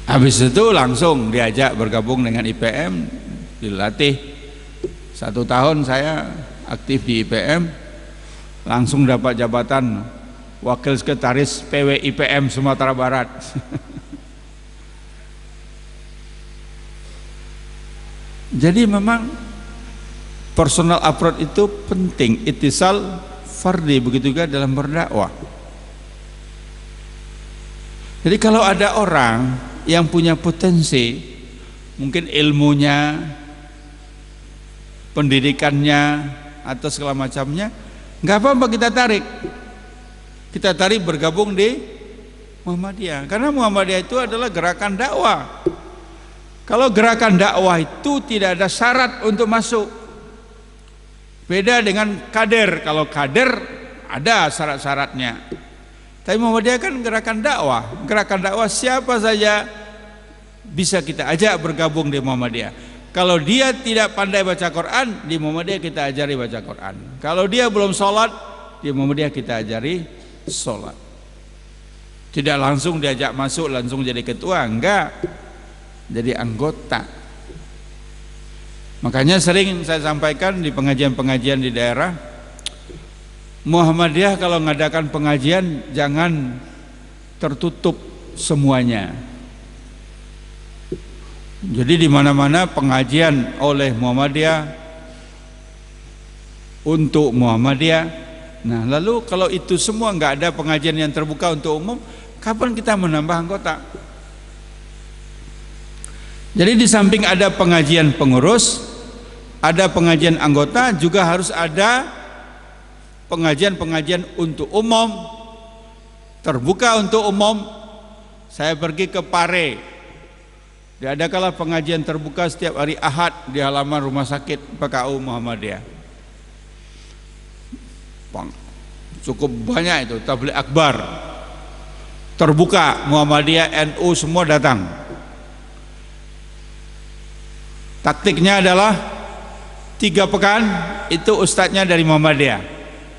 Habis itu langsung diajak bergabung dengan IPM, dilatih. 1 tahun saya aktif di IPM, langsung dapat jabatan Wakil Sekretaris PW IPM Sumatera Barat. Jadi memang personal approach itu penting, ittisal fardi, begitu juga dalam berdakwah. Jadi kalau ada orang yang punya potensi, mungkin ilmunya, pendidikannya atau segala macamnya, nggak apa-apa kita tarik bergabung di Muhammadiyah, karena Muhammadiyah itu adalah gerakan dakwah. Kalau gerakan dakwah itu tidak ada syarat untuk masuk, beda dengan kader. Kalau kader ada syarat-syaratnya, tapi Muhammadiyah kan gerakan dakwah siapa saja bisa kita ajak bergabung di Muhammadiyah. Kalau dia tidak pandai baca Quran, di Muhammadiyah kita ajari baca Quran. Kalau dia belum sholat, di Muhammadiyah kita ajari sholat. Tidak langsung diajak masuk, langsung jadi ketua, enggak, jadi anggota. Makanya sering saya sampaikan di pengajian-pengajian di daerah, Muhammadiyah kalau mengadakan pengajian jangan tertutup semuanya. Jadi di mana-mana pengajian oleh Muhammadiyah untuk Muhammadiyah. Nah, lalu kalau itu semua nggak ada pengajian yang terbuka untuk umum, kapan kita menambah anggota? Jadi di samping ada pengajian pengurus, ada pengajian anggota, juga harus ada pengajian-pengajian untuk umum, terbuka untuk umum. Saya pergi ke Pare. Diadakanlah pengajian terbuka setiap hari Ahad di halaman rumah sakit PKU Muhammadiyah. Cukup banyak itu, tabligh akbar terbuka, Muhammadiyah, NU semua datang. Taktiknya adalah 3 pekan itu ustadznya dari Muhammadiyah,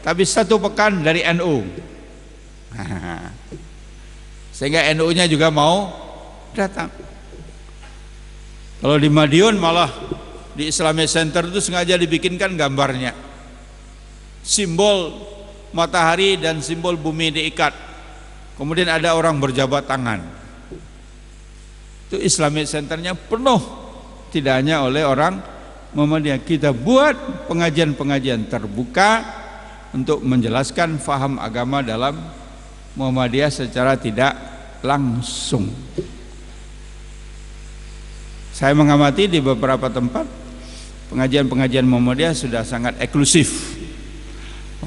tapi 1 pekan dari NU. Sehingga NU-nya juga mau datang. Kalau di Madiun malah di Islamic Center itu sengaja dibikinkan gambarnya, simbol matahari dan simbol bumi diikat, kemudian ada orang berjabat tangan. Itu Islamic Centernya penuh, tidak hanya oleh orang Muhammadiyah. Kita buat pengajian-pengajian terbuka untuk menjelaskan faham agama dalam Muhammadiyah secara tidak langsung. Saya mengamati di beberapa tempat pengajian-pengajian Muhammadiyah sudah sangat eksklusif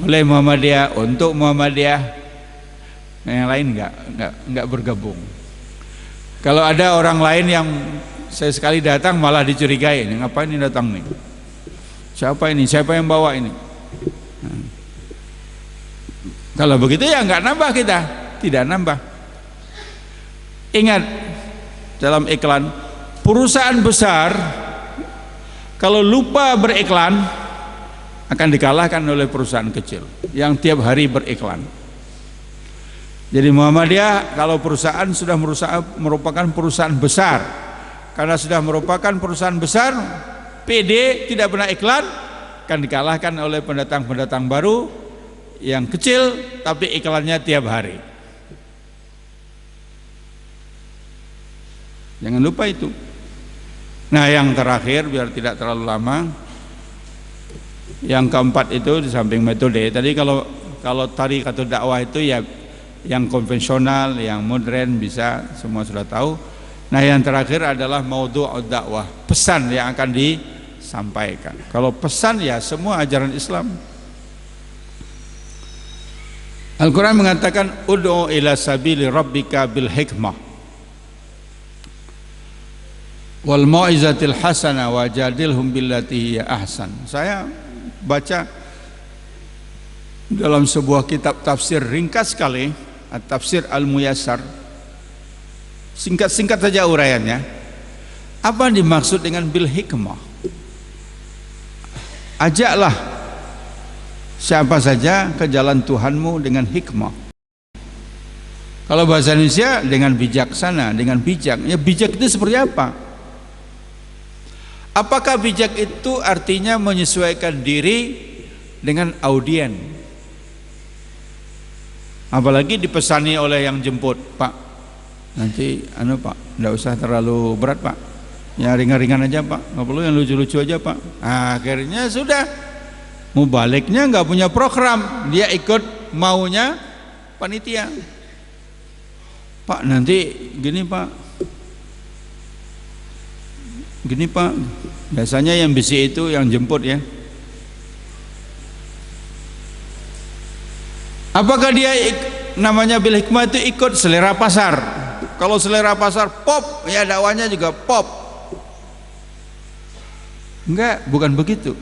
oleh Muhammadiyah untuk Muhammadiyah, yang lain enggak bergabung. Kalau ada orang lain yang saya sekali datang malah dicurigai, ngapain ini datang nih? Siapa ini? Siapa yang bawa ini? Nah, kalau begitu ya enggak nambah kita, tidak nambah. Ingat dalam iklan, perusahaan besar kalau lupa beriklan akan dikalahkan oleh perusahaan kecil yang tiap hari beriklan. Jadi Muhammadiyah kalau perusahaan sudah merupakan perusahaan besar, karena sudah merupakan perusahaan besar, PD tidak pernah iklan, akan dikalahkan oleh pendatang-pendatang baru yang kecil tapi iklannya tiap hari. Jangan lupa itu. Nah, yang terakhir biar tidak terlalu lama, yang keempat itu di samping metode tadi, kalau tariqatul dakwah itu ya yang konvensional, yang modern bisa semua sudah tahu. Nah, yang terakhir adalah maudhu'ud dakwah, pesan yang akan disampaikan. Kalau pesan ya semua ajaran Islam. Al-Quran mengatakan ud'u ila sabili rabbika bil hikmah wal mau'izatil hasanah wajadilhum billati hiya ahsan. Saya baca dalam sebuah kitab tafsir ringkas sekali, At-Tafsir Al-Muyassar, singkat-singkat saja uraiannya. Apa dimaksud dengan bil hikmah? Ajaklah siapa saja ke jalan Tuhanmu dengan hikmah. Kalau bahasa Indonesia dengan bijaksana, dengan bijak. Ya, bijak itu seperti apa? Apakah bijak itu artinya menyesuaikan diri dengan audien? Apalagi dipesani oleh yang jemput, Pak, nanti Pak, enggak usah terlalu berat Pak, ya ringan-ringan aja Pak, nggak perlu yang lucu-lucu aja Pak. Akhirnya sudah, mubaliknya nggak punya program, dia ikut maunya panitia. Pak, nanti gini Pak, gini Pak, biasanya yang bisi itu yang jemput ya. Apakah dia namanya bil hikmah itu ikut selera pasar? Kalau selera pasar pop, ya dakwanya juga pop. Enggak, bukan begitu.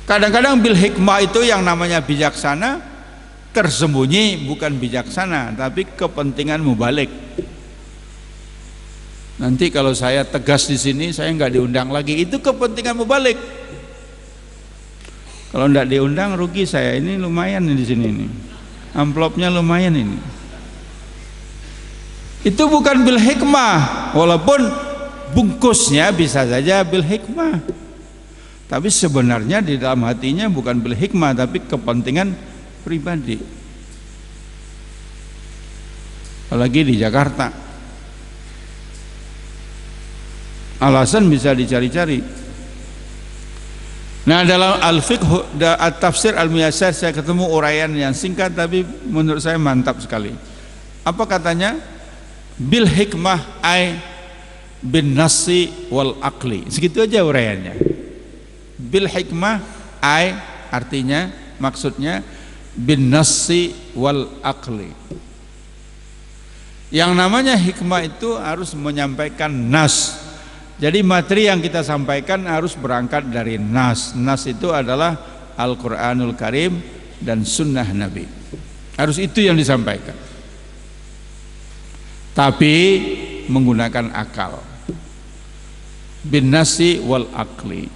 Kadang-kadang bil hikmah itu yang namanya bijaksana tersembunyi, bukan bijaksana tapi kepentingan mubalik. Nanti kalau saya tegas di sini saya enggak diundang lagi, itu kepentingan mubalik. Kalau enggak diundang rugi saya, ini lumayan di sini ini. Amplopnya lumayan ini. Itu bukan bil hikmah, walaupun bungkusnya bisa saja bil hikmah. Tapi sebenarnya di dalam hatinya bukan bil hikmah tapi kepentingan pribadi. Apalagi di Jakarta. Alasan bisa dicari-cari. Nah, dalam Al-Fiqh At-Tafsir Al-Muyassar saya ketemu uraian yang singkat tapi menurut saya mantap sekali. Apa katanya? Bil hikmah ay bin nasi wal aqli. Segitu aja uraiannya. Bil hikmah ay artinya, maksudnya bin nasi wal aqli. Yang namanya hikmah itu harus menyampaikan nas. Jadi materi yang kita sampaikan harus berangkat dari nas. Nas itu adalah Al-Quranul Karim dan Sunnah Nabi. Harus itu yang disampaikan. Tapi menggunakan akal. bin nasi wal akli.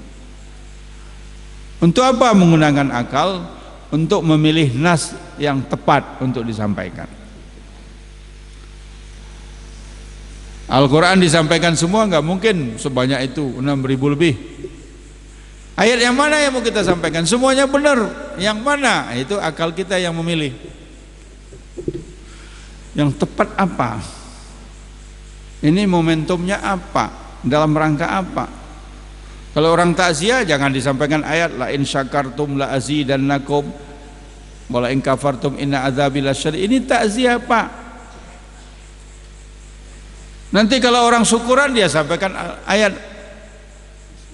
Untuk apa menggunakan akal? Untuk memilih nas yang tepat untuk disampaikan. Al-Quran disampaikan semua, nggak mungkin sebanyak itu, 6.000 lebih. Ayat yang mana yang mau kita sampaikan? Semuanya benar. Yang mana? Itu akal kita yang memilih. Yang tepat apa? Ini momentumnya apa? Dalam rangka apa? Kalau orang takziah jangan disampaikan ayat la in syakartum la azidannakum wa la in kafartum inna adzabi lasyadid. Ini takziah Pak. Nanti kalau orang syukuran dia sampaikan ayat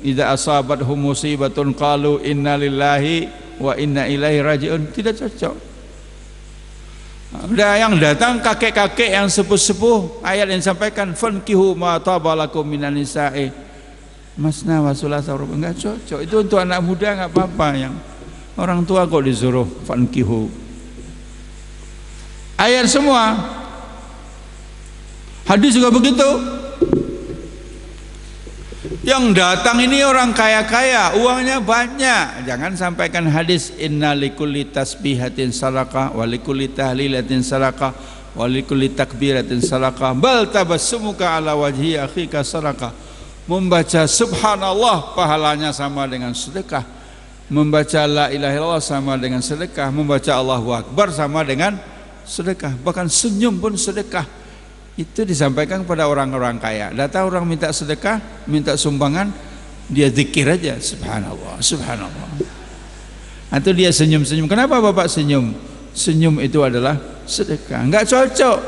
idza asabathum musibatun qalu inna lillahi wa inna ilaihi rajiun. Tidak cocok. Ada yang datang kakek-kakek yang sepuh-sepuh, ayat yang disampaikan fankihu ma tabalakum minan nisa'i masna wa thulatha wa ruba'. Enggak cocok. Itu untuk anak muda enggak apa-apa, yang orang tua kok disuruh fankihu. Ayat semua. Hadis juga begitu. Yang datang ini orang kaya-kaya, uangnya banyak. Jangan sampaikan hadis inna likulli tasbihatin sadaqah wa likulli tahlilatin sadaqah wa likulli takbiratin sadaqah bal tabassumuka ala wajhi akhika sadaqah. Membaca subhanallah pahalanya sama dengan sedekah. Membaca la ilaha illallah sama dengan sedekah. Membaca Allahu akbar sama dengan sedekah. Bahkan senyum pun sedekah. Itu disampaikan kepada orang-orang kaya. Datang orang minta sedekah, minta sumbangan, dia zikir aja subhanallah, subhanallah. Atau dia senyum-senyum. Kenapa Bapak senyum? Senyum itu adalah sedekah. Enggak cocok.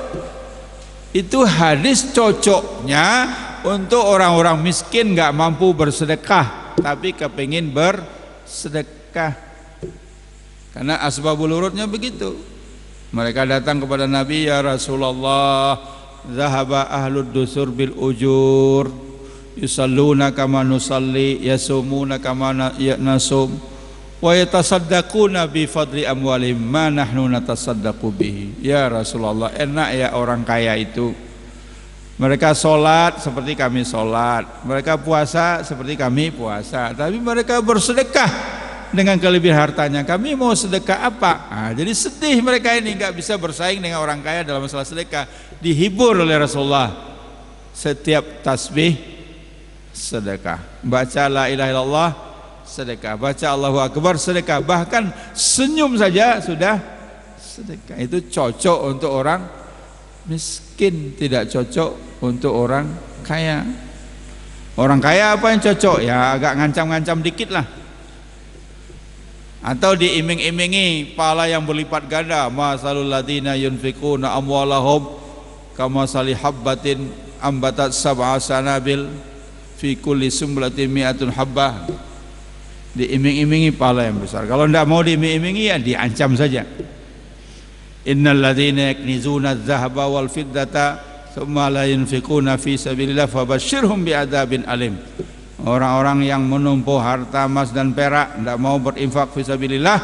Itu hadis cocoknya untuk orang-orang miskin enggak mampu bersedekah tapi kepingin bersedekah. Karena asbabul urutnya begitu. Mereka datang kepada Nabi, ya Rasulullah, zahaba ahlud dusur bil ujur yusalluna kama nusalli yasumuna kama nasum wa yatasaddaquna bi fadli amwalihim ma nahnu natasaddaqu bihi. Ya Rasulullah, enak ya orang kaya itu, mereka sholat seperti kami sholat, mereka puasa seperti kami puasa, tapi mereka bersedekah dengan kelebihan hartanya. Kami mau sedekah apa? Jadi sedih mereka ini, nggak bisa bersaing dengan orang kaya dalam masalah sedekah. Dihibur oleh Rasulullah. Setiap tasbih sedekah, baca la ilaha illallah sedekah, baca Allahu akbar sedekah, bahkan senyum saja sudah sedekah. Itu cocok untuk orang miskin, tidak cocok untuk orang kaya. Orang kaya apa yang cocok? Ya agak ngancam-ngancam dikit lah, atau diiming-imingi pahala yang berlipat ganda. Masalul ladzina yunfiquna amwalahum kama sali habbatin ambatat sab'a sanabil fi kulli sumbulatin mi'atun habbah. Diiming-imingi pahala yang besar. Kalau tidak mau diiming-imingi ya diancam saja. Innal ladzina yaknizuna adh-dhahaba wal fiddata thumma la yunfiquna fi sabilillah fabashshirhum bi'adzabin alim. Orang-orang yang menumpuk harta emas dan perak, tidak mau berinfak fisabilillah,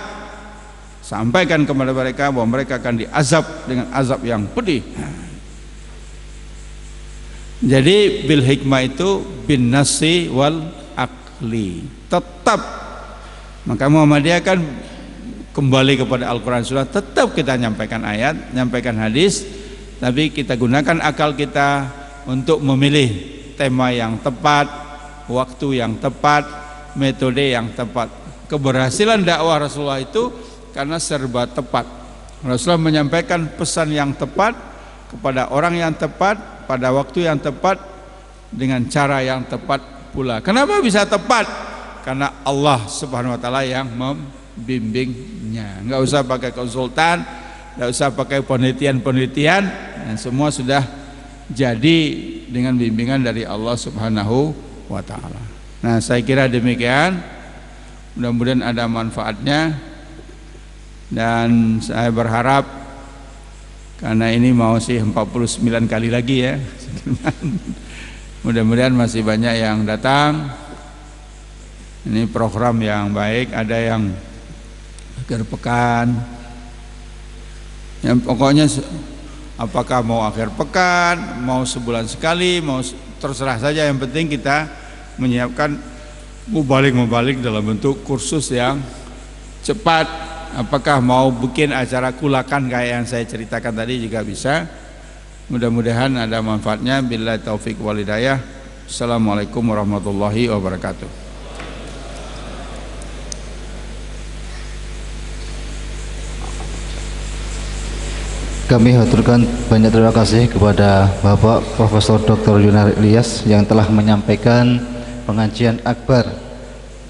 sampaikan kepada mereka bahwa mereka akan diazab dengan azab yang pedih. Jadi bil hikmah itu bin nasi wal akli. Tetap, maka Muhammadiyah kan kembali kepada Al-Quran Sunnah. Tetap kita nyampaikan ayat, nyampaikan hadis, tapi kita gunakan akal kita untuk memilih tema yang tepat, waktu yang tepat, metode yang tepat. Keberhasilan dakwah Rasulullah itu karena serba tepat. Rasulullah menyampaikan pesan yang tepat kepada orang yang tepat, pada waktu yang tepat, dengan cara yang tepat pula. Kenapa bisa tepat? Karena Allah Subhanahu wa taala yang membimbingnya. Enggak usah pakai konsultan, enggak usah pakai penelitian-penelitian, dan semua sudah jadi dengan bimbingan dari Allah Subhanahu wa ta'ala. Nah, saya kira demikian. Mudah-mudahan ada manfaatnya, dan saya berharap karena ini mau sih 49 kali lagi ya, mudah-mudahan masih banyak yang datang. Ini program yang baik. Ada yang akhir pekan, yang pokoknya apakah mau akhir pekan, mau sebulan sekali, mau terserah saja, yang penting kita menyiapkan mubalik dalam bentuk kursus yang cepat. Apakah mau bikin acara kulakan kayak yang saya ceritakan tadi juga bisa. Mudah-mudahan ada manfaatnya. Billahi taufik wal hidayah. Assalamualaikum warahmatullahi wabarakatuh. Kami haturkan banyak terima kasih kepada Bapak Profesor Dr. Yunari Ilyas yang telah menyampaikan pengajian akbar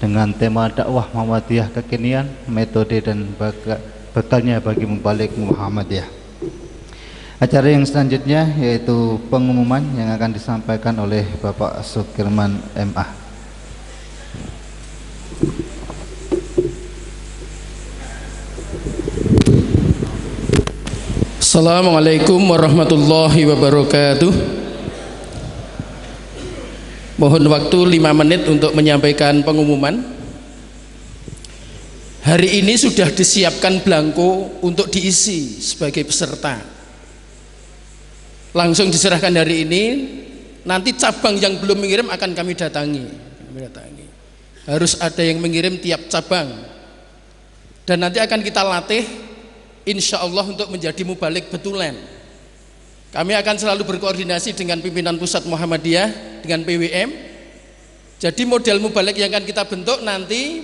dengan tema dakwah Muhammadiyah kekinian, metode dan bekalnya bagi mubalik Muhammadiyah. Acara yang selanjutnya yaitu pengumuman yang akan disampaikan oleh Bapak Sukirman MA. Assalamualaikum warahmatullahi wabarakatuh. Mohon waktu 5 menit untuk menyampaikan pengumuman. Hari ini sudah disiapkan belangko untuk diisi sebagai peserta. Langsung diserahkan hari ini. Nanti cabang yang belum mengirim akan kami datangi. Harus ada yang mengirim tiap cabang. Dan nanti akan kita latih, insya Allah, untuk menjadi mubalik betulan. Kami akan selalu berkoordinasi dengan pimpinan pusat Muhammadiyah, dengan PWM. Jadi model mubalik yang akan kita bentuk nanti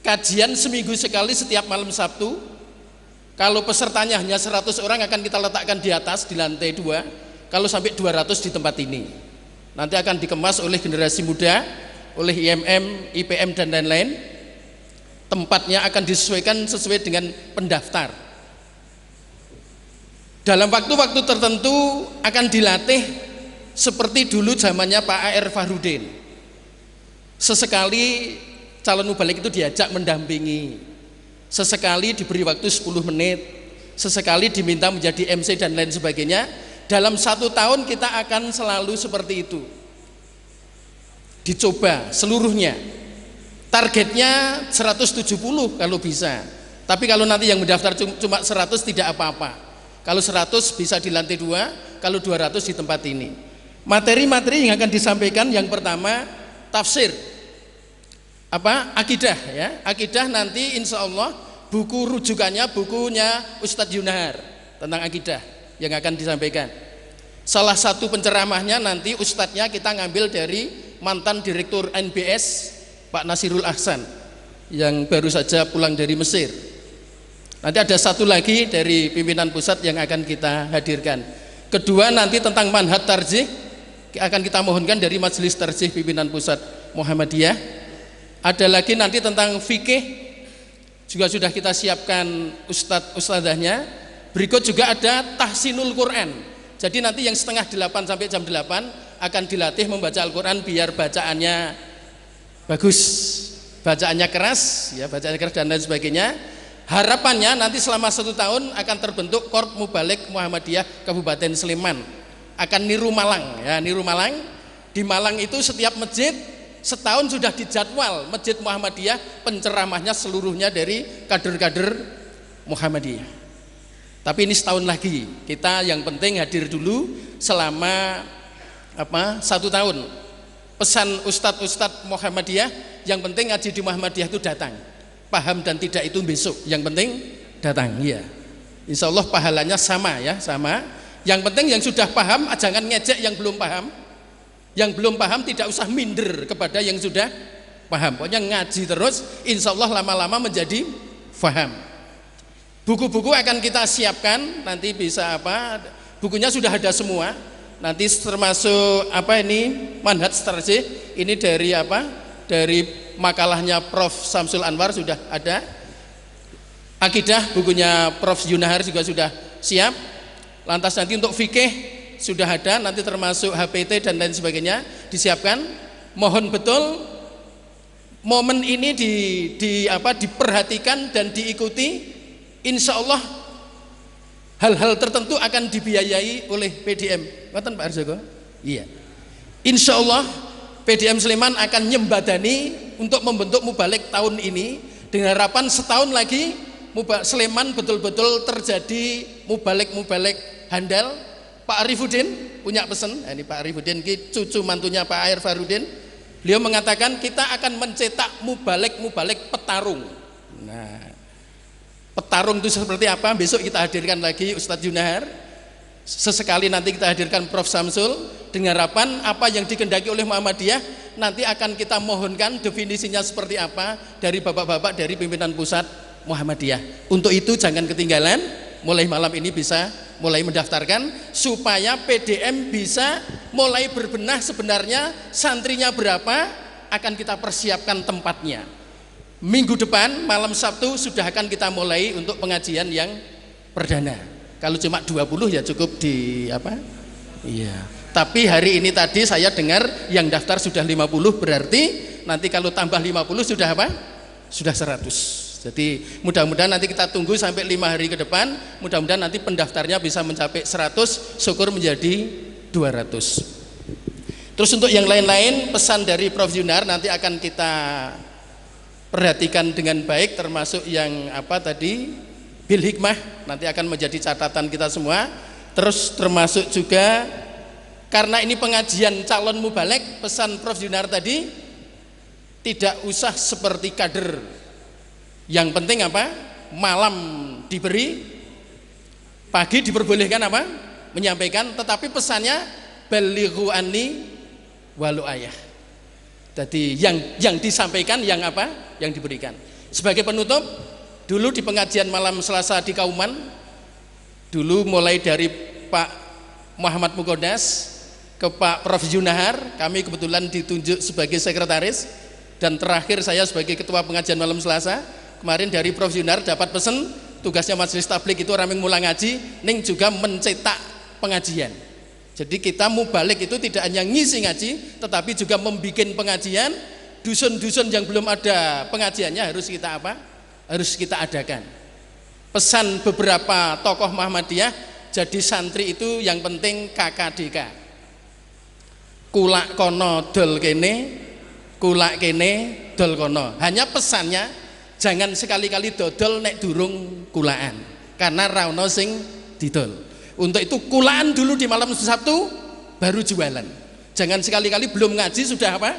kajian seminggu sekali setiap malam Sabtu. Kalau pesertanya hanya 100 orang akan kita letakkan di atas di lantai 2. Kalau sampai 200 di tempat ini. Nanti akan dikemas oleh generasi muda, oleh IMM, IPM dan lain-lain. Tempatnya akan disesuaikan sesuai dengan pendaftar. Dalam waktu-waktu tertentu akan dilatih seperti dulu zamannya Pak A.R. Fahrudin. Sesekali calon mubalik itu diajak mendampingi, sesekali diberi waktu 10 menit, sesekali diminta menjadi MC dan lain sebagainya. Dalam 1 tahun kita akan selalu seperti itu, dicoba seluruhnya. Targetnya 170 kalau bisa. Tapi kalau nanti yang mendaftar cuma 100 tidak apa-apa. Kalau 100 bisa di lantai 2, kalau 200 di tempat ini. Materi-materi yang akan disampaikan yang pertama tafsir. Akidah ya. Akidah nanti insya Allah buku rujukannya bukunya Ustadz Yunahar tentang akidah yang akan disampaikan. Salah satu penceramahnya nanti ustadznya kita ngambil dari mantan direktur NBS Pak Nasirul Ahsan yang baru saja pulang dari Mesir. Nanti ada satu lagi dari pimpinan pusat yang akan kita hadirkan. Kedua nanti tentang manhaj tarjih akan kita mohonkan dari majelis tarjih pimpinan pusat Muhammadiyah. Ada lagi nanti tentang fikih juga sudah kita siapkan ustadzahnya. Berikut juga ada tahsinul Quran. Jadi nanti yang setengah 8 sampai jam 8 akan dilatih membaca Al-Quran biar bacaannya bagus, bacaannya keras ya, bacaannya keras dan lain sebagainya. Harapannya nanti selama 1 tahun akan terbentuk Korp Mubalik Muhammadiyah Kabupaten Sleman, akan niru Malang ya, niru Malang. Di Malang itu setiap masjid setahun sudah dijadwal masjid Muhammadiyah penceramahnya seluruhnya dari kader-kader Muhammadiyah. Tapi ini setahun lagi, kita yang penting hadir dulu selama 1 tahun. Pesan ustadz-ustadz Muhammadiyah, yang penting ngaji di Muhammadiyah itu datang, paham dan tidak itu besok, yang penting datang ya. Insya Allah pahalanya sama ya, sama. Yang penting yang sudah paham jangan ngejek yang belum paham. Yang belum paham tidak usah minder kepada yang sudah paham. Pokoknya ngaji terus, insya Allah lama-lama menjadi paham. Buku-buku akan kita siapkan, nanti bisa bukunya sudah ada semua. Nanti termasuk manhaj tarjih ini dari dari makalahnya Prof. Samsul Anwar sudah ada. Akidah bukunya Prof. Yunahar juga sudah siap. Lantas nanti untuk fikih sudah ada, nanti termasuk HPT dan lain sebagainya disiapkan. Mohon betul momen ini diperhatikan dan diikuti. Insya Allah hal-hal tertentu akan dibiayai oleh PDM. Ngoten Pak Arjogo? Iya. Insya Allah PDM Sleman akan nyembadani untuk membentuk mubalik tahun ini dengan harapan setahun lagi Sleman betul-betul terjadi mubalik handal. Pak Arifudin punya pesan, ini Pak Arifudin cucu mantunya Pak A.R. Fahrudin. Beliau mengatakan kita akan mencetak mubalek petarung. Nah, petarung itu seperti apa? Besok kita hadirkan lagi Ustadz Yunahar. Sesekali nanti kita hadirkan Prof. Samsul dengan harapan apa yang dikehendaki oleh Muhammadiyah nanti akan kita mohonkan definisinya seperti apa dari bapak-bapak dari pimpinan pusat Muhammadiyah. Untuk itu jangan ketinggalan, mulai malam ini bisa mulai mendaftarkan supaya PDM bisa mulai berbenah sebenarnya santrinya berapa akan kita persiapkan tempatnya. Minggu depan malam Sabtu sudah akan kita mulai untuk pengajian yang perdana. Kalau cuma 20 ya cukup di apa? Iya. Tapi hari ini tadi saya dengar yang daftar sudah 50, berarti nanti kalau tambah 50 sudah apa? Sudah 100. Jadi mudah-mudahan nanti kita tunggu sampai 5 hari ke depan, mudah-mudahan nanti pendaftarnya bisa mencapai 100, syukur menjadi 200. Terus untuk yang lain-lain pesan dari Prof. Yunar nanti akan kita perhatikan dengan baik, termasuk yang apa tadi bil hikmah nanti akan menjadi catatan kita semua. Terus termasuk juga karena ini pengajian calon mubalek, pesan Prof. Yunar tadi tidak usah seperti kader. Yang penting apa? Malam diberi, pagi diperbolehkan apa? Menyampaikan, tetapi pesannya balighu anni walau ayah. Jadi yang disampaikan yang apa? Yang diberikan. Sebagai penutup, dulu di pengajian malam Selasa di Kauman, dulu mulai dari Pak Muhammad Mukodas ke Pak Prof. Yunahar, kami kebetulan ditunjuk sebagai sekretaris, dan terakhir saya sebagai ketua pengajian malam Selasa. Kemarin dari Prof. Yunar dapat pesan tugasnya majelis tablik itu orang yang mulai ngaji, ning juga mencetak pengajian. Jadi kita mubalik itu tidak hanya ngisi ngaji, tetapi juga membuat pengajian. Dusun-dusun yang belum ada pengajiannya harus kita apa? Harus kita adakan. Pesan beberapa tokoh Muhammadiyah, jadi santri itu yang penting KKDK. Kulak kono dol kene, kulak kene dol kono. Hanya pesannya jangan sekali-kali dodol nek durung kulaan, karena rauno sing didol. Untuk itu kulaan dulu di malam Sabtu baru jualan. Jangan sekali-kali belum ngaji sudah apa?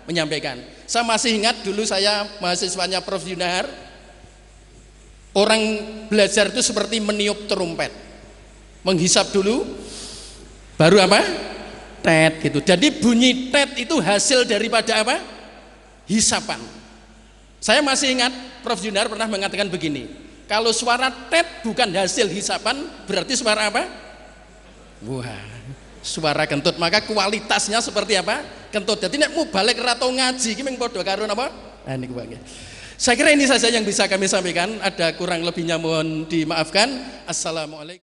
Menyampaikan. Saya masih ingat dulu saya mahasiswanya Prof. Yunahar. Orang belajar itu seperti meniup terumpet. Menghisap dulu baru apa? Tet gitu. Jadi bunyi tet itu hasil daripada apa? Hisapan. Saya masih ingat Prof. Yunar pernah mengatakan begini, kalau suara tet bukan hasil hisapan, berarti suara apa? Wah, suara kentut. Maka kualitasnya seperti apa? Kentut. Jadi nek mubalek ra tau ngaji iki mung padha karo napa? Nah niku wae. Saya kira ini saja yang bisa kami sampaikan. Ada kurang lebihnya mohon dimaafkan. Assalamualaikum.